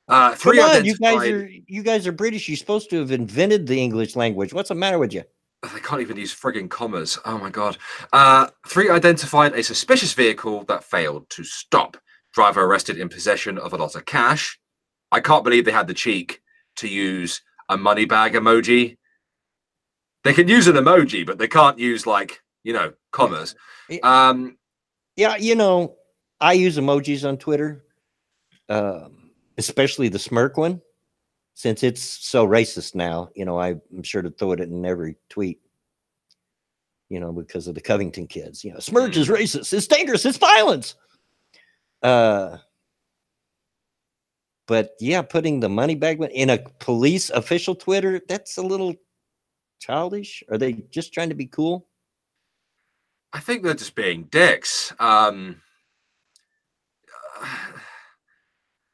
Come Three on, identified. you guys are British. You're supposed to have invented the English language. What's the matter with you? They can't even use friggin' commas. Oh my god. Three identified a suspicious vehicle that failed to stop. Driver arrested in possession of a lot of cash. I can't believe they had the cheek to use a money bag emoji. They can use an emoji, but they can't use, like, commas. Yeah, you know, I use emojis on Twitter, especially the smirk one, since it's so racist now. You know, I'm sure to throw it in every tweet. You know, because of the Covington kids. You know, smirk is racist. It's dangerous. It's violence. But yeah, putting the money bag in a police official Twitter, that's a little childish. Are they just trying to be cool? I think they're just being dicks. The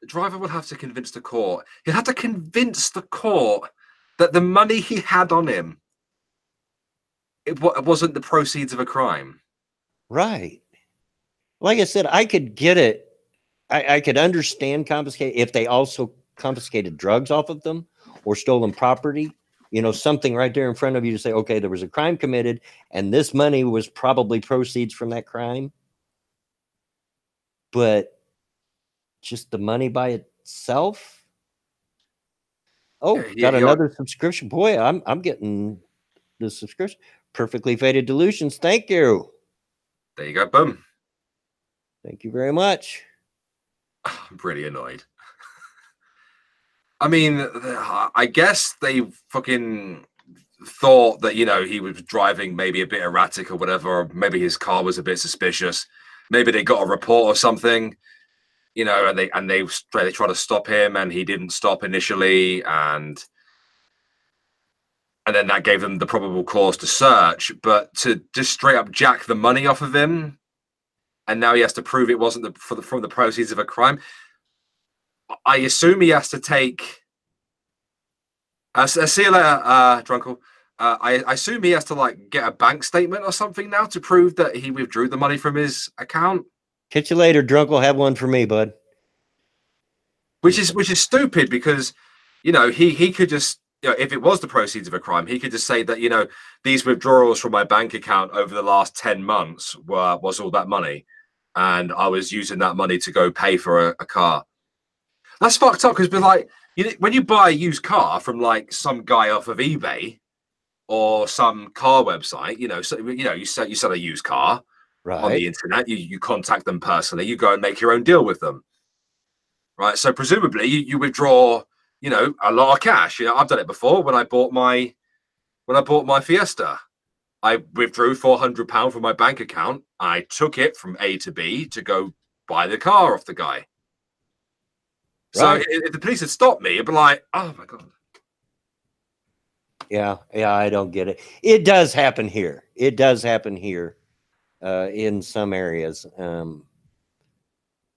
driver would have to convince the court. He'd have to convince the court that the money he had on him, it wasn't the proceeds of a crime. Right. Like I said, I could get it. I could understand confiscate if they also confiscated drugs off of them or stolen property. You know, something right there in front of you to say, okay, there was a crime committed and this money was probably proceeds from that crime. But just the money by itself. Oh, got another subscription. Boy, I'm getting the subscription. Perfectly Faded Delusions. Thank you. There you go. Boom. Thank you very much. I'm pretty annoyed. I mean, I guess they fucking thought that, he was driving maybe a bit erratic or whatever, or maybe his car was a bit suspicious. Maybe they got a report or something, and they tried to stop him and he didn't stop initially, and then that gave them the probable cause to search. But to just straight up jack the money off of him, and now he has to prove it wasn't from the proceeds of a crime. I assume he has to take. See you later, Drunkle. I assume he has to get a bank statement or something now to prove that he withdrew the money from his account. Catch you later, Drunkle. Have one for me, bud. Which is stupid because, he could just, if it was the proceeds of a crime, he could just say that, these withdrawals from my bank account over the last 10 months was all that money, and I was using that money to go pay for a car. That's fucked up because, when you buy a used car from some guy off of eBay or some car website, you sell a used car on the internet. You contact them personally. You go and make your own deal with them, right? So presumably you withdraw, a lot of cash. I've done it before when I bought my Fiesta. I withdrew £400 from my bank account. I took it from A to B to go buy the car off the guy. So if the police had stopped me, it'd be like, oh my God. Yeah, I don't get it. It does happen here. It does happen here in some areas.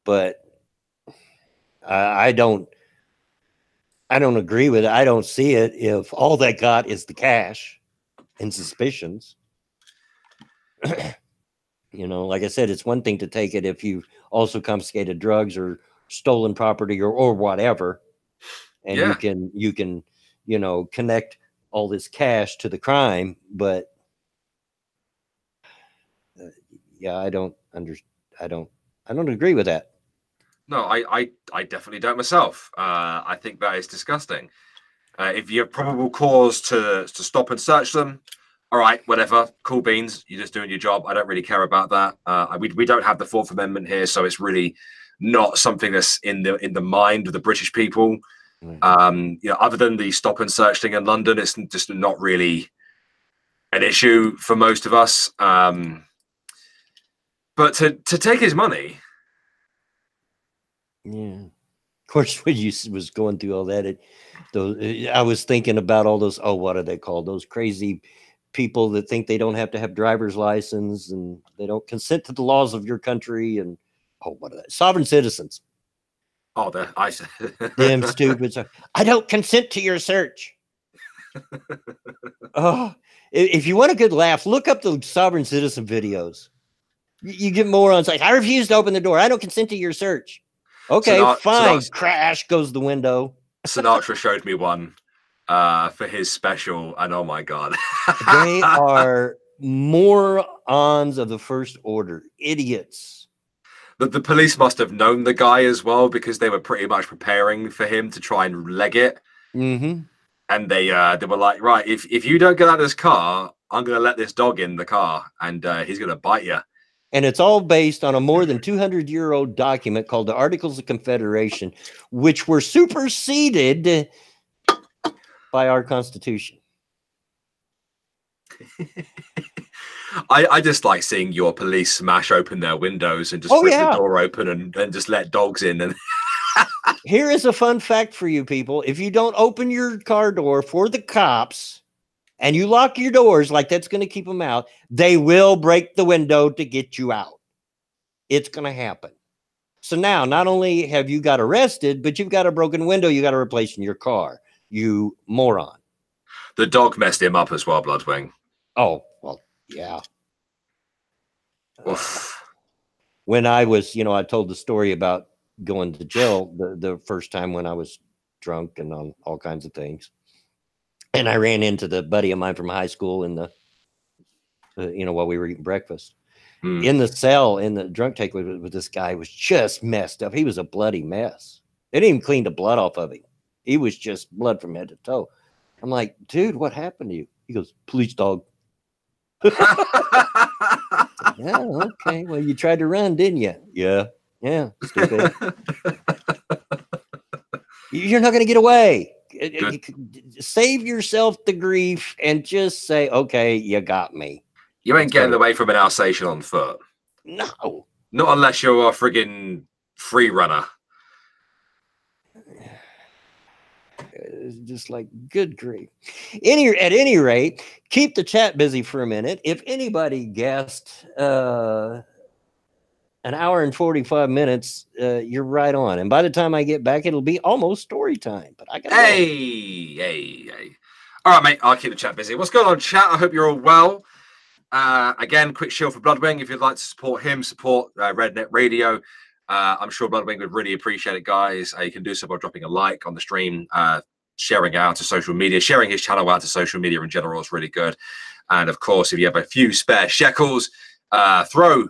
But I don't agree with it. I don't see it if all they got is the cash and suspicions. Like I said, it's one thing to take it if you also confiscated drugs or stolen property or whatever, and you can connect all this cash to the crime. But I don't agree with that. No, I definitely don't myself. I think that is disgusting. If you have probable cause to stop and search them, all right, whatever, cool beans. You're just doing your job. I don't really care about that. We don't have the Fourth Amendment here, so it's really not something that's in the mind of the British people. Other than the stop and search thing in London, it's just not really an issue for most of us. But to take his money. Yeah. Of course, when you was going through all that, I was thinking about all those, what are they called? Those crazy people that think they don't have to have driver's license and they don't consent to the laws of your country. And what are they? Sovereign citizens. Oh, damn stupids. I don't consent to your search. If you want a good laugh, look up the sovereign citizen videos. You get morons like, I refuse to open the door. I don't consent to your search. Okay, fine. Crash goes the window. Sinatra showed me one for his special, and oh my God. They are morons of the first order. Idiots. The police must have known the guy as well, because they were pretty much preparing for him to try and leg it. Mm-hmm. And they were like, right, if you don't get out of this car, I'm going to let this dog in the car, and he's going to bite you. And it's all based on a more than 200-year-old document called the Articles of Confederation, which were superseded by our Constitution. I just like seeing your police smash open their windows and just flip the door open and just let dogs in. And here is a fun fact for you people. If you don't open your car door for the cops and you lock your doors like that's going to keep them out, they will break the window to get you out. It's going to happen. So now, not only have you got arrested, but you've got a broken window you got to replace in your car. You moron. The dog messed him up as well, Bloodwing. Oh, well, yeah. When I was, I told the story about going to jail the first time when I was drunk and on all kinds of things. And I ran into the buddy of mine from high school in the, while we were eating breakfast. In the cell, in the drunk take with this guy was just messed up. He was a bloody mess. They didn't even clean the blood off of him. He was just blood from head to toe. I'm like, dude, what happened to you? He goes, police dog. Yeah, okay. Well, you tried to run, didn't you? Yeah, stupid. You're not going to get away. Save yourself the grief and just say, okay, you got me. You ain't getting away from an Alsatian on foot. No. Not unless you're a friggin' free runner. Just like, good grief. At any rate, keep the chat busy for a minute. If anybody guessed an hour and 45 minutes, you're right on. And by the time I get back, it'll be almost story time. But I got Hey. All right, mate. I'll keep the chat busy. What's going on, chat? I hope you're all well. Again, quick shield for Bloodwing. If you'd like to support him, support Redneck Radio. I'm sure Bloodwing would really appreciate it, guys. You can do so by dropping a like on the stream, sharing it out to social media, sharing his channel out to social media in general is really good. And of course, if you have a few spare shekels, throw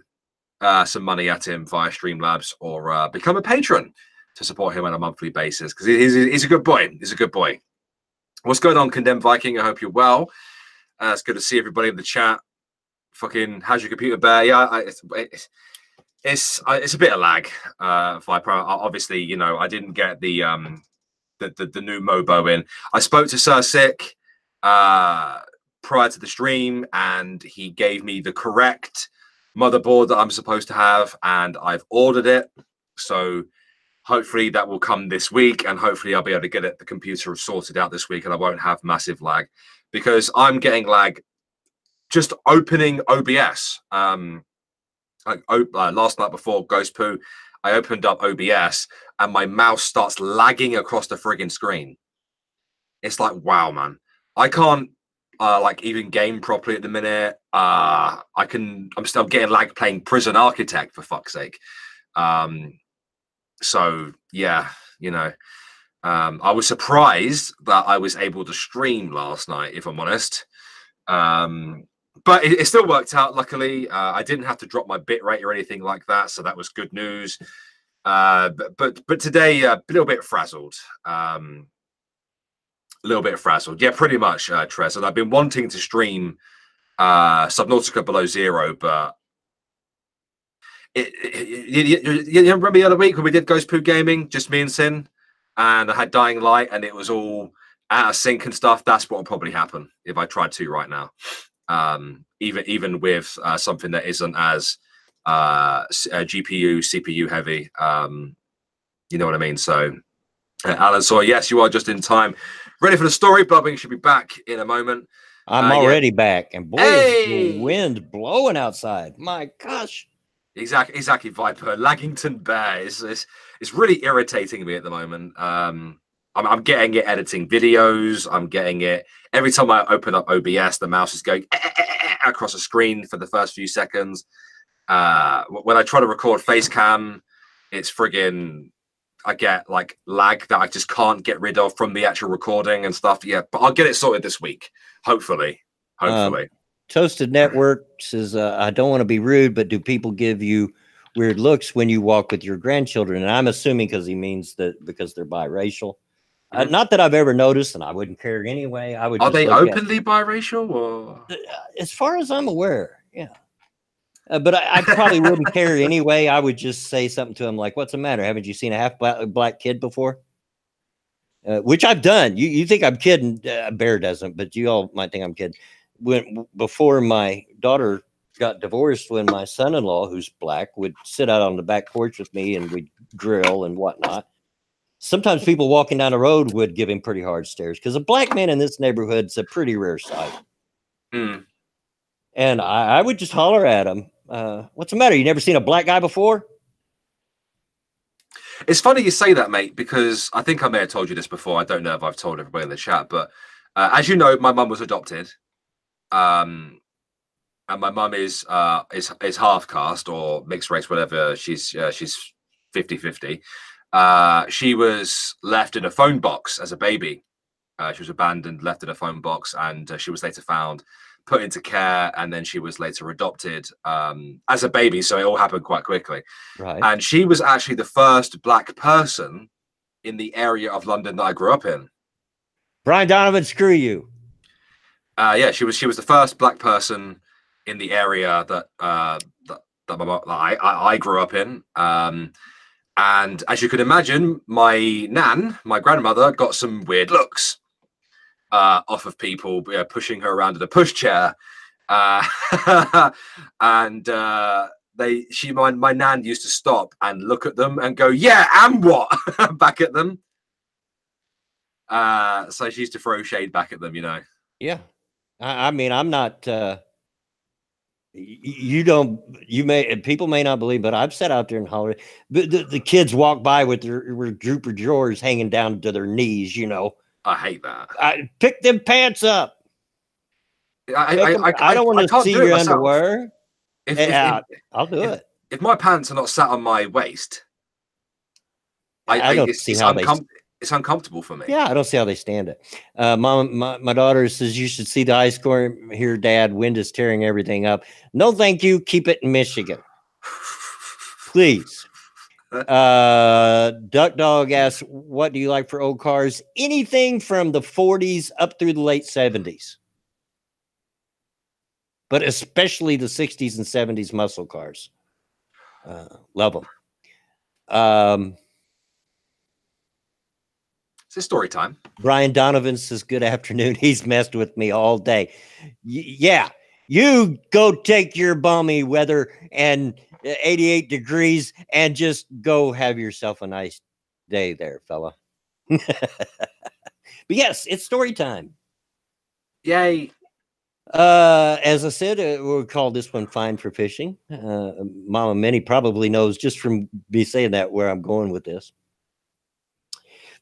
some money at him via Streamlabs or become a patron to support him on a monthly basis, because he's a good boy. He's a good boy. What's going on, Condemned Viking? I hope you're well. It's good to see everybody in the chat. Fucking, how's your computer, Bear? Yeah, it's a bit of lag. Viper. Obviously, I didn't get the new Mobo in. I spoke to Sir Sick prior to the stream, and he gave me the correct motherboard that I'm supposed to have, and I've ordered it. So hopefully that will come this week, and hopefully I'll be able to get the computer sorted out this week, and I won't have massive lag, because I'm getting lag just opening OBS. Last night before Ghost Poo, I opened up OBS and my mouse starts lagging across the friggin' screen. It's like, wow, man. I can't even game properly at the minute. I'm still getting lag playing Prison Architect, for fuck's sake. So yeah, I was surprised that I was able to stream last night, if I'm honest. But it still worked out, luckily. I didn't have to drop my bit rate or anything like that, so that was good news. But today, a little bit frazzled. Yeah, pretty much, Trez. And I've been wanting to stream Subnautica Below Zero, but you remember the other week when we did Ghost Poo Gaming, just me and Sin, and I had Dying Light, and it was all out of sync and stuff? That's what will probably happen if I tried to right now. Even with something that isn't as GPU, CPU heavy. You know what I mean? So, Alan Sawyer, yes, you are just in time. Ready for the story. Bloodwing should be back in a moment. I'm already back, and boy, is the wind blowing outside. My gosh. Exactly, Viper. Laggington Bear is really irritating me at the moment. I'm getting it editing videos. I'm getting it every time I open up OBS, the mouse is going across the screen for the first few seconds. When I try to record face cam, it's friggin', I get like lag that I just can't get rid of from the actual recording and stuff. Yeah, but I'll get it sorted this week, hopefully. Toasted Network says, I don't want to be rude, but do people give you weird looks when you walk with your grandchildren? And I'm assuming because he means that because they're biracial. Not that I've ever noticed, and I wouldn't care anyway. I would. Are they openly biracial, or as far as I'm aware, yeah. But I probably wouldn't care anyway. I would just say something to him like, "What's the matter? Haven't you seen a half black kid before?" Which I've done. You think I'm kidding? Bear doesn't, but you all might think I'm kidding. Before my daughter got divorced, when my son-in-law, who's black, would sit out on the back porch with me and we'd grill and whatnot. Sometimes people walking down the road would give him pretty hard stares because a black man in this neighborhood's a pretty rare sight. And I would just holler at him. What's the matter? You never seen a black guy before? It's funny you say that, mate, because I think I may have told you this before. I don't know if I've told everybody in the chat, but as you know, my mum was adopted. And my mum is half caste or mixed race, whatever. She's 50-50. She was left in a phone box as a baby. She was abandoned, left in a phone box, and she was later found, put into care, and then she was later adopted as a baby. So it all happened quite quickly. Right. And she was actually the first black person in the area of London that I grew up in. Brian Donovan, screw you. Yeah, she was the first black person in the area that I grew up in. And as you can imagine, my grandmother, got some weird looks off of people pushing her around in a pushchair. And my nan used to stop and look at them and go, "Yeah, and what?" back at them. So she used to throw shade back at them, you know. Yeah. I mean, I'm not, people may not believe, but I've sat out there and hollered. The kids walk by with their drooper drawers hanging down to their knees, you know. I hate that. I pick them pants up. I don't want to see your underwear. I'll do it. If my pants are not sat on my waist, it's uncomfortable for me. Yeah, I don't see how they stand it. Mom, my daughter says you should see the high score here, Dad. Wind is tearing everything up. No, thank you. Keep it in Michigan, please. Duck Dog asks, "What do you like for old cars?" Anything from the 40s up through the late 70s, but especially the 60s and 70s muscle cars. Love them. It's story time. Brian Donovan says, "Good afternoon." He's messed with me all day. Yeah, you go take your balmy weather and 88 degrees and just go have yourself a nice day there, fella. But yes, it's story time. Yay. As I said, we'll call this one Fine for Fishing. Mama Minnie probably knows just from me saying that where I'm going with this.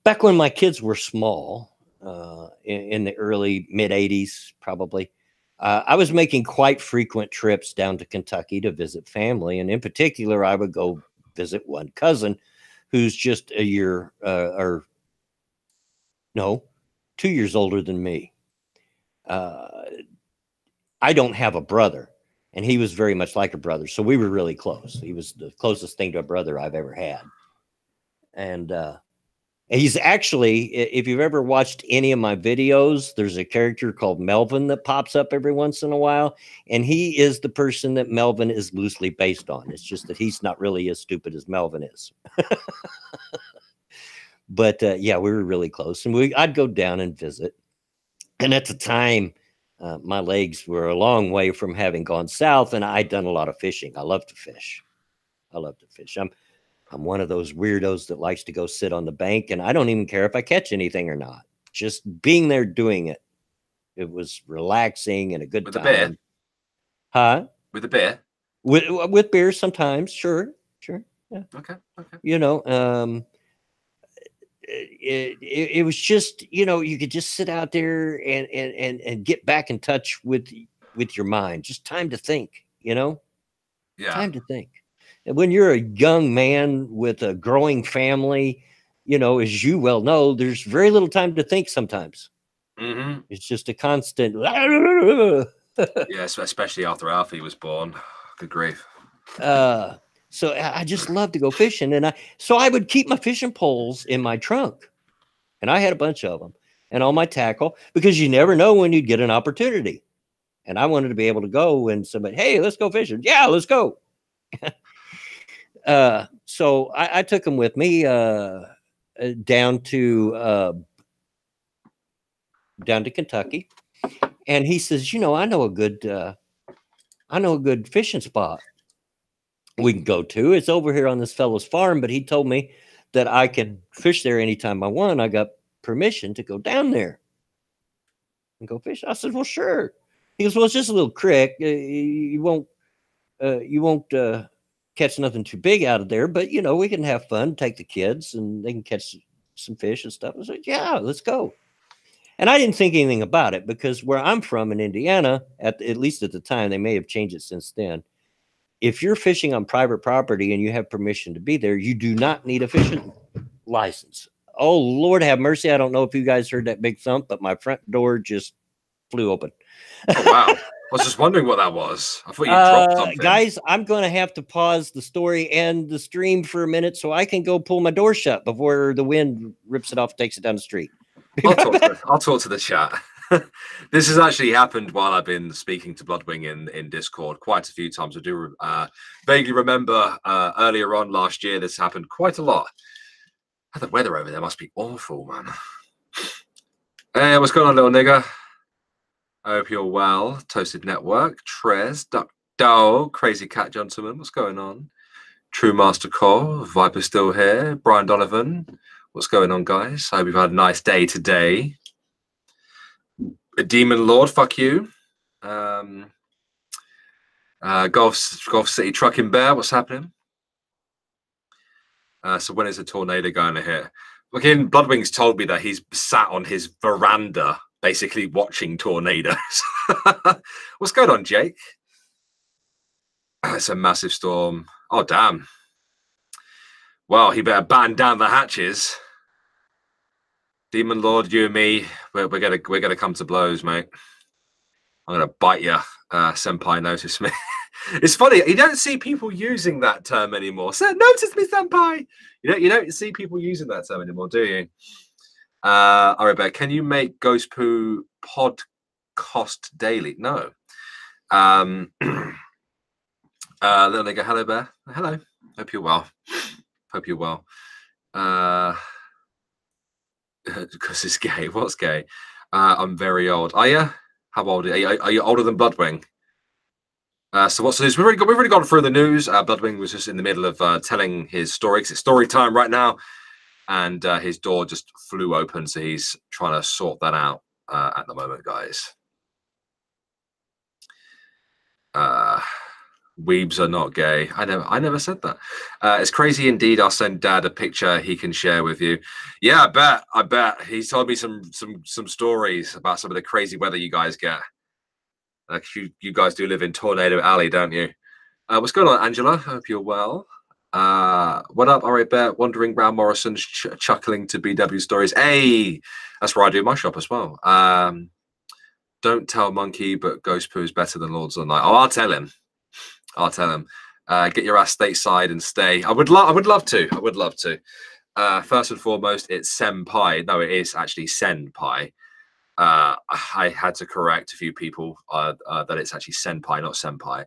Back when my kids were small, in the early mid-'80s, probably, I was making quite frequent trips down to Kentucky to visit family. And in particular, I would go visit one cousin who's just a year 2 years older than me. I don't have a brother, and he was very much like a brother. So we were really close. He was the closest thing to a brother I've ever had. And he's actually, if you've ever watched any of my videos, there's a character called Melvin that pops up every once in a while. And he is the person that Melvin is loosely based on. It's just that he's not really as stupid as Melvin is. But yeah, we were really close. And I'd go down and visit. And at the time, my legs were a long way from having gone south. And I'd done a lot of fishing. I love to fish. I'm one of those weirdos that likes to go sit on the bank, and I don't even care if I catch anything or not. Just being there doing it. It was relaxing and a good time. With the beer? Huh? With the beer? With beer sometimes. Sure. Yeah. Okay. You know, it was just, you know, you could just sit out there and get back in touch with your mind. Just time to think, you know? Time to think. And when you're a young man with a growing family, you know, as you well know, there's very little time to think sometimes. It's just a constant. Yes, especially after Alfie was born. Good grief. So I just love to go fishing, and I would keep my fishing poles in my trunk, and I had a bunch of them, and all my tackle, because you never know when you'd get an opportunity, and I wanted to be able to go and somebody, hey, let's go fishing. Yeah, let's go. So I took them with me down to Kentucky, and he says, you know, I know a good fishing spot we can go to. It's over here on this fellow's farm, but he told me that I can fish there anytime I want. I got permission to go down there and go fish. I said, well, sure. He goes, well, it's just a little creek. You won't catch nothing too big out of there, but you know, we can have fun, take the kids and they can catch some fish and stuff. I said, yeah, let's go. And I didn't think anything about it because where I'm from in Indiana, at least at the time, they may have changed it since then. If you're fishing on private property and you have permission to be there, you do not need a fishing license. Oh, Lord have mercy. I don't know if you guys heard that big thump, but my front door just flew open. Oh, wow. I was just wondering what that was. I thought you dropped something. Guys, I'm going to have to pause the story and the stream for a minute so I can go pull my door shut before the wind rips it off, takes it down the street. I'll talk to the chat. This has actually happened while I've been speaking to Bloodwing in Discord quite a few times. I do vaguely remember earlier on last year this happened quite a lot. The weather over there must be awful, man. Hey, what's going on, little nigger? I hope you're well. Toasted Network, Trez, Duck Dow, Crazy Cat Gentleman, what's going on? True Master Core, Viper still here. Brian Donovan, what's going on, guys? I hope you've had a nice day today. A Demon Lord, fuck you. Golf City Trucking Bear, what's happening? So when is the tornado going to hit? Fucking Bloodwing's told me that he's sat on his veranda, basically watching tornadoes. What's going on, Jake? It's a massive storm. Oh, damn. Well, he better batten down the hatches. Demon Lord, you and me, we're gonna come to blows, mate. I'm gonna bite you, senpai. Notice me. It's funny, you don't see people using that term anymore. So, notice me, senpai. You don't see people using that term anymore, do you? Arabear, can you make Ghost Poo podcast daily? No. Little nigga, hello, Bear. Hello. Hope you're well. Hope you're well. Because it's gay. What's gay? I'm very old. Are you? How old are you? Are you older than Bloodwing? So what's the news? We've already gone through the news. Bloodwing was just in the middle of telling his story. It's story time right now, and his door just flew open, so he's trying to sort that out at the moment, guys. Weebs are not gay. I never said that. It's crazy indeed. I'll send Dad a picture he can share with you. Yeah, I bet. He's told me some stories about some of the crazy weather you guys get. Like you guys do live in Tornado Alley, don't you? What's going on, Angela? Hope you're well. What up, alright, bet? Wandering round Morrison's chuckling to BW stories. Hey, that's where I do my shop as well. Don't tell Monkey, but Ghost Poo is better than Lords of the Night. Oh, I'll tell him. Get your ass stateside and stay. I would love to. First and foremost, it's senpai. No, it is actually senpai. I had to correct a few people that it's actually senpai, not senpai.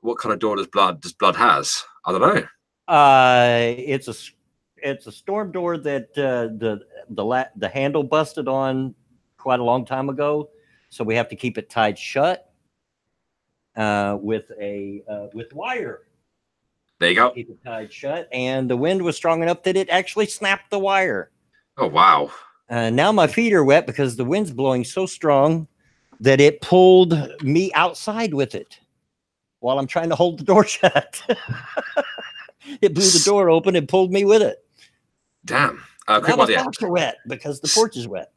What kind of door does Blood has? I don't know. It's a storm door that the handle busted on quite a long time ago, so we have to keep it tied shut. With wire. There you go. Keep it tied shut, and the wind was strong enough that it actually snapped the wire. Oh wow! Now my feet are wet because the wind's blowing so strong that it pulled me outside with it while I'm trying to hold the door shut. It blew the door open and pulled me with it. Damn! Now my socks are wet because the porch is wet.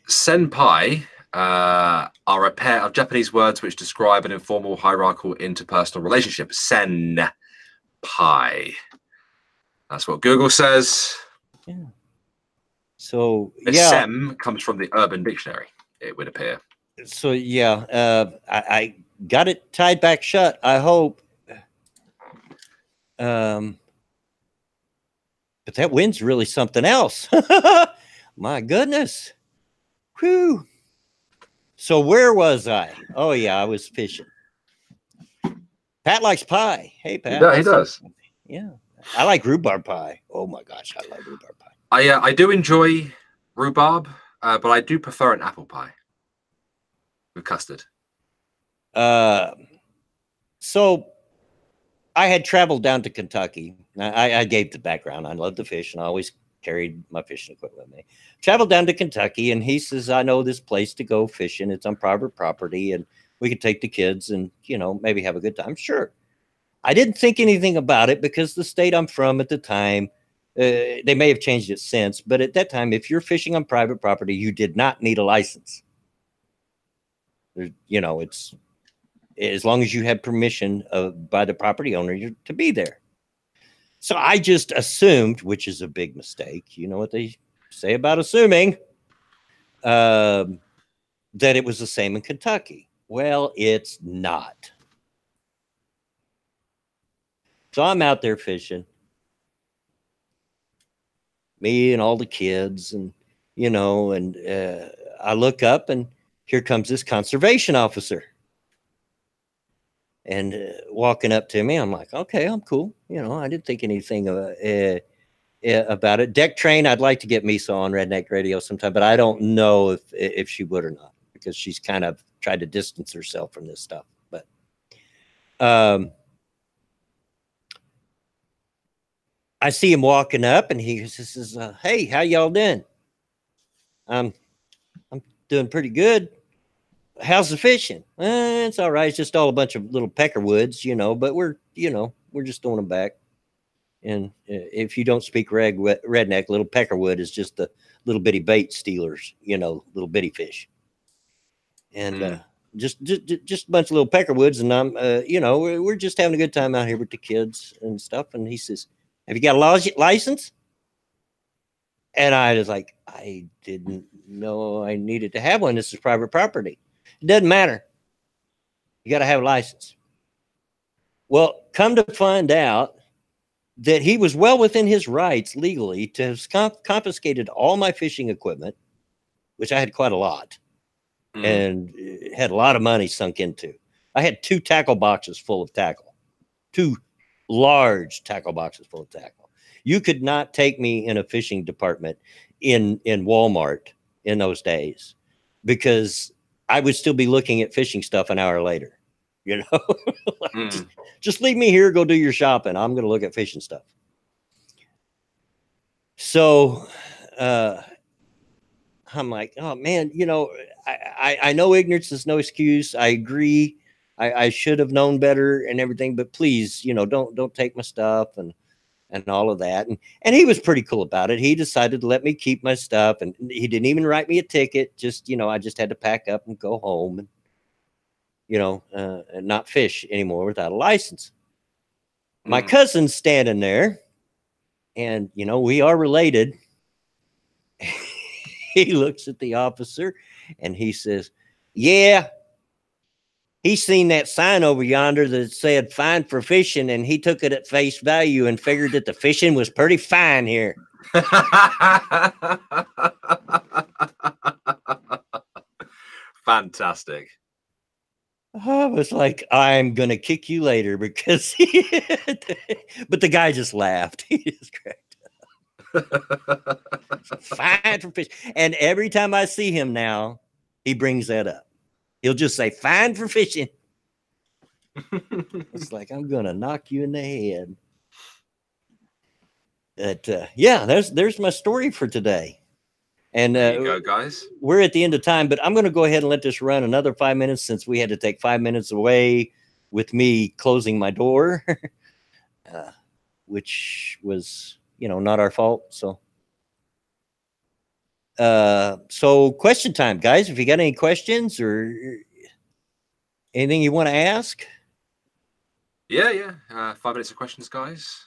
Senpai are a pair of Japanese words which describe an informal, hierarchical, interpersonal relationship. Senpai. That's what Google says. Yeah. So The yeah, sem comes from the Urban Dictionary, it would appear. So yeah, I got it tied back shut, I hope. But that wind's really something else. My goodness. Whew. So where was I? Oh yeah, I was fishing. Pat likes pie. Hey Pat. He does. Yeah. I like rhubarb pie. Oh my gosh, I love rhubarb pie. I do enjoy rhubarb, but I do prefer an apple pie with custard. So I had traveled down to Kentucky. I gave the background. I love the fish, and I always carried my fishing equipment with me. Traveled down to Kentucky, and he says, I know this place to go fishing. It's on private property, and we could take the kids and, you know, maybe have a good time. Sure. I didn't think anything about it because the state I'm from at the time, they may have changed it since, but at that time, if you're fishing on private property, you did not need a license. You know, it's as long as you had permission by the property owner to be there. So I just assumed, which is a big mistake. You know what they say about assuming, that it was the same in Kentucky. Well, it's not. So I'm out there fishing, me and all the kids, and, you know, and I look up and here comes this conservation officer. And walking up to me, I'm like, okay, I'm cool. You know, I didn't think anything about it. Deck Train, I'd like to get Misa on Redneck Radio sometime, but I don't know if she would or not, because she's kind of tried to distance herself from this stuff. But I see him walking up, and he says, "Hey, how y'all doing?" I'm doing pretty good. How's the fishing? It's all right. It's just all a bunch of little peckerwoods, you know, but we're just throwing them back. And if you don't speak redneck, little peckerwood is just the little bitty bait stealers, you know, little bitty fish. And just a bunch of little peckerwoods. And I'm, you know, we're just having a good time out here with the kids and stuff. And he says, have you got a license? And I was like, I didn't know I needed to have one. This is private property. It doesn't matter. You got to have a license. Well, come to find out that he was well within his rights legally to have confiscated all my fishing equipment, which I had quite a lot, and had a lot of money sunk into. I had 2 tackle boxes full of tackle, 2 large tackle boxes full of tackle. You could not take me in a fishing department in Walmart in those days, because I would still be looking at fishing stuff an hour later, you know. Just leave me here, go do your shopping. I'm going to look at fishing stuff. So I'm like, oh man, you know, I know ignorance is no excuse. I agree. I should have known better and everything, but please, you know, don't take my stuff and all of that. And he was pretty cool about it. He decided to let me keep my stuff, and he didn't even write me a ticket. Just, you know, I just had to pack up and go home and, you know, and not fish anymore without a license. My cousin's standing there, and, you know, we are related. He looks at the officer and he says, yeah, he's seen that sign over yonder that said fine for fishing, and he took it at face value and figured that the fishing was pretty fine here. Fantastic. I was like, I'm going to kick you later, because but the guy just laughed. He just cracked up. Fine for fish. And every time I see him now, he brings that up. He'll just say, fine for fishing. It's like, I'm going to knock you in the head. But yeah, there's my story for today. And there you go, guys. We're at the end of time, but I'm going to go ahead and let this run another 5 minutes, since we had to take 5 minutes away with me closing my door, which was, you know, not our fault. So So question time, guys. If you got any questions or anything you want to ask. Yeah. 5 minutes of questions, guys.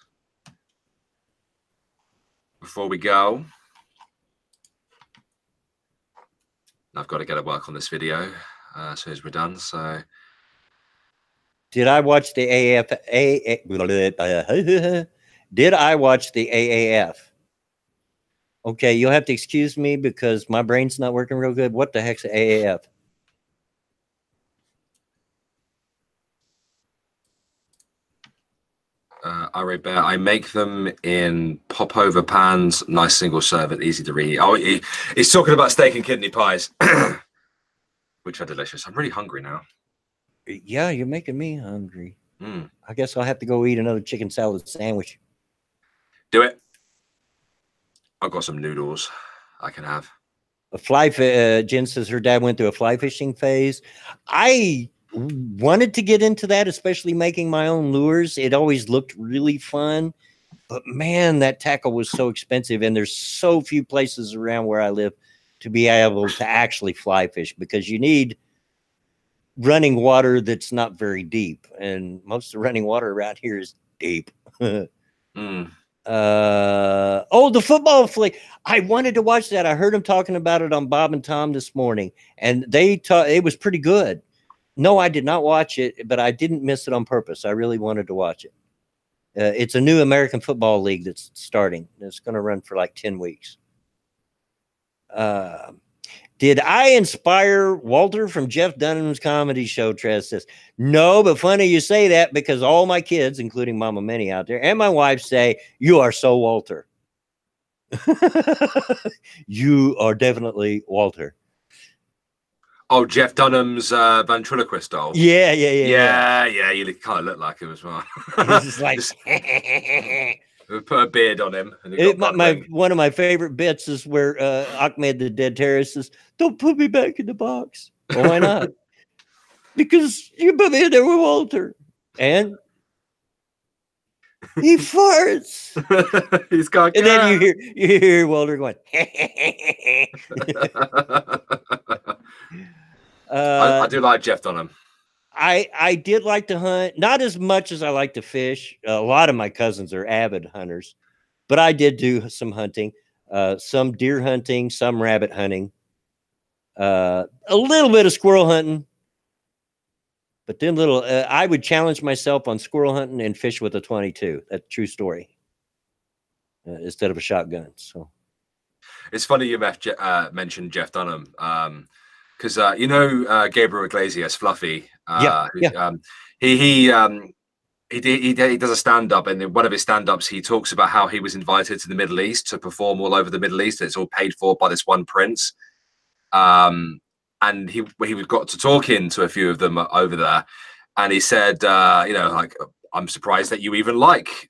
Before we go, I've got to get to work on this video as soon as we're done. So, did I watch the did I watch the AAF? Okay, you'll have to excuse me because my brain's not working real good. What the heck's the AAF? I make them in popover pans, nice single serve, and easy to reheat. Oh, he's talking about steak and kidney pies, which are delicious. I'm really hungry now. Yeah, you're making me hungry. I guess I'll have to go eat another chicken salad sandwich. Do it. I've got some noodles I can have. Jen says her dad went through a fly fishing phase. I wanted to get into that, especially making my own lures. It always looked really fun, but man, that tackle was so expensive, and there's so few places around where I live to be able to actually fly fish because you need running water that's not very deep, and most of the running water around here is deep. The football flick. I wanted to watch that. I heard him talking about it on Bob and Tom this morning, and it was pretty good. No, I did not watch it, but I didn't miss it on purpose. I really wanted to watch it. It's a new American Football League that's starting. It's going to run for like 10 weeks. Did I inspire Walter from Jeff Dunham's comedy show? Trez says, no, but funny you say that because all my kids, including Mama Minnie out there, and my wife say, you are so Walter. You are definitely Walter. Oh, Jeff Dunham's ventriloquist doll. Yeah. You kind of look like him as well. He's like, put a beard on him. And one of my favorite bits is where Ahmed the Dead Terrorist says, don't put me back in the box. Well, why not? Because you put me in there with Walter. And he farts. He's got. And then you hear Walter going. I do like Jeff Dunham. I did like to hunt, not as much as I like to fish. A lot of my cousins are avid hunters, but I did do some hunting, some deer hunting, some rabbit hunting, a little bit of squirrel hunting. But then I would challenge myself on squirrel hunting and fish with a 22. That's a true story. Instead of a shotgun. So it's funny you mentioned Jeff Dunham. Because Gabriel Iglesias, Fluffy. He does a stand-up, and in one of his stand-ups, he talks about how he was invited to the Middle East to perform all over the Middle East. It's all paid for by this one prince. And he got to talking to a few of them over there, and he said, I'm surprised that you even like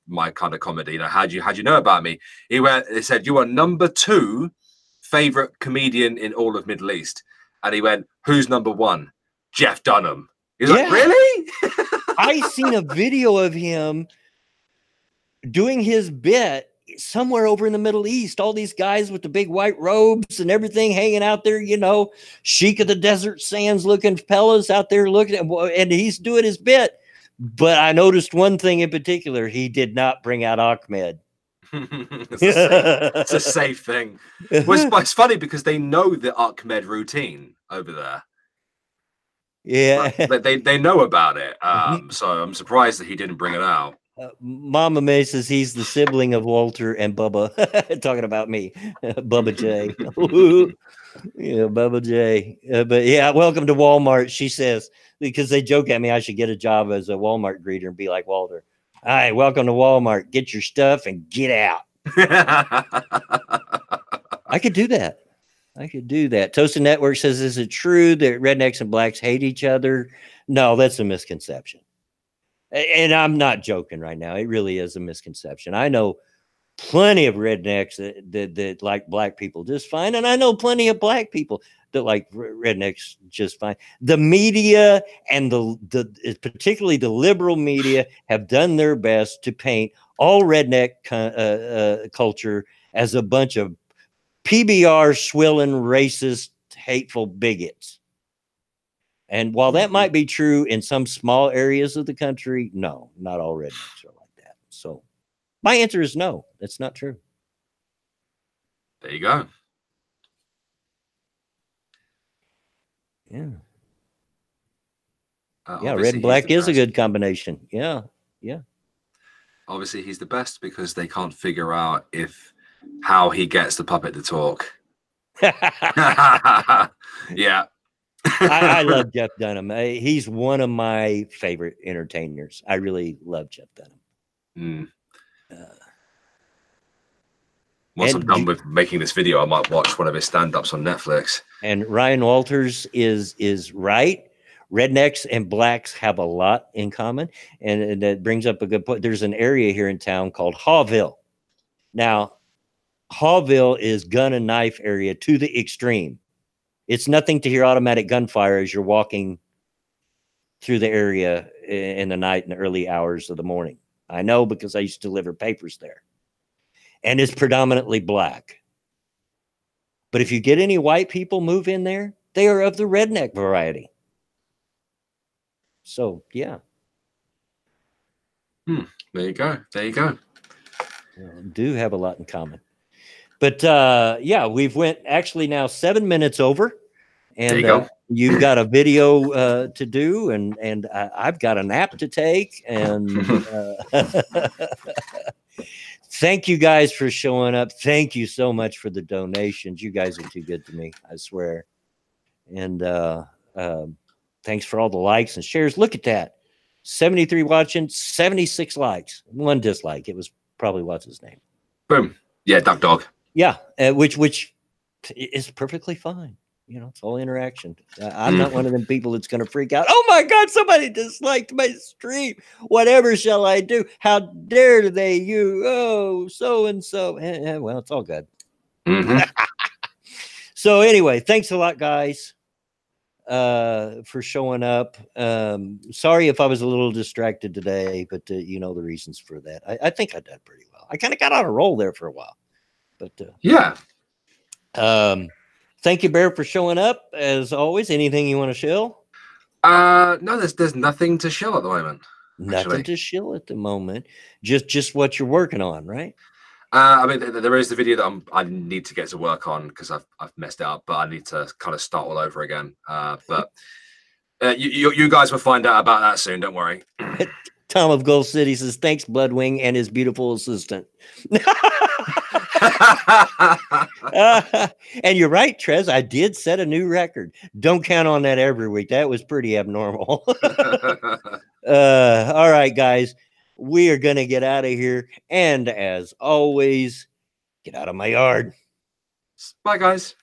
my kind of comedy. How'd you know about me? He said, you are number 2 favorite comedian in all of Middle East. And he went, who's number 1? Jeff Dunham. He's like, really? I seen a video of him doing his bit somewhere over in the Middle East. All these guys with the big white robes and everything hanging out there, Sheik of the Desert Sands looking fellas out there looking and he's doing his bit. But I noticed one thing in particular. He did not bring out Ahmed. It's a safe thing. Well, it's funny because they know the Ahmed routine over there. Yeah, they know about it. So I'm surprised that he didn't bring it out. Mama May says he's the sibling of Walter and Bubba. Talking about me, Bubba J. Yeah, Bubba J. But yeah, welcome to Walmart. She says because they joke at me, I should get a job as a Walmart greeter and be like Walter. All right, welcome to Walmart. Get your stuff and get out. I could do that. Toasted Network says, is it true that rednecks and blacks hate each other? No, that's a misconception. And I'm not joking right now. It really is a misconception. I know plenty of rednecks that like black people just fine. And I know plenty of black people that like rednecks just fine. The media and the particularly the liberal media have done their best to paint all redneck culture as a bunch of PBR swilling, racist, hateful bigots. And while that might be true in some small areas of the country, no, not all rednecks are like that. So my answer is no, that's not true. There you go. Yeah. Yeah, red and black is a good combination. Yeah, yeah. Obviously, he's the best because they can't figure out how he gets the puppet to talk. Yeah. I love Jeff Dunham. He's one of my favorite entertainers. I really love Jeff Dunham. Once I'm done with making this video, I might watch one of his stand-ups on Netflix. And Ryan Walters is right. Rednecks and blacks have a lot in common. And that brings up a good point. There's an area here in town called Hawville. Now, Hawville is gun and knife area to the extreme. It's nothing to hear automatic gunfire as you're walking through the area in the night and the early hours of the morning. I know because I used to deliver papers there. And it's predominantly black. But if you get any white people move in there, they are of the redneck variety. So, yeah. There you go. There you go. Do have a lot in common. But, yeah, we've went actually now 7 minutes over. And you've got a video to do, and I've got a nap to take. And thank you guys for showing up. Thank you so much for the donations. You guys are too good to me, I swear. And thanks for all the likes and shares. Look at that. 73 watching, 76 likes, 1 dislike. It was probably what's his name. Boom. Yeah, Duck Dog. Yeah, which is perfectly fine. You know, it's all interaction. I'm not one of them people that's going to freak out. Oh my God, somebody disliked my stream. Whatever shall I do? How dare they? You, oh, so-and-so. Well, it's all good. So anyway, thanks a lot, guys, for showing up. Sorry if I was a little distracted today, but you know the reasons for that. I think I did pretty well. I kind of got on a roll there for a while. But yeah. Thank you, Bear, for showing up. As always, anything you want to shill? No, there's nothing to shill at the moment. Nothing to shill at the moment. Just what you're working on, right? I mean, there is the video that I need to get to work on because I've messed it up, but I need to kind of start all over again. But you guys will find out about that soon. Don't worry. Tom of Gold City says, thanks, Bloodwing, and his beautiful assistant. And you're right, Trez. I did set a new record. Don't count on that every week. That was pretty abnormal. All right, guys. We are going to get out of here. And as always, get out of my yard. Bye, guys.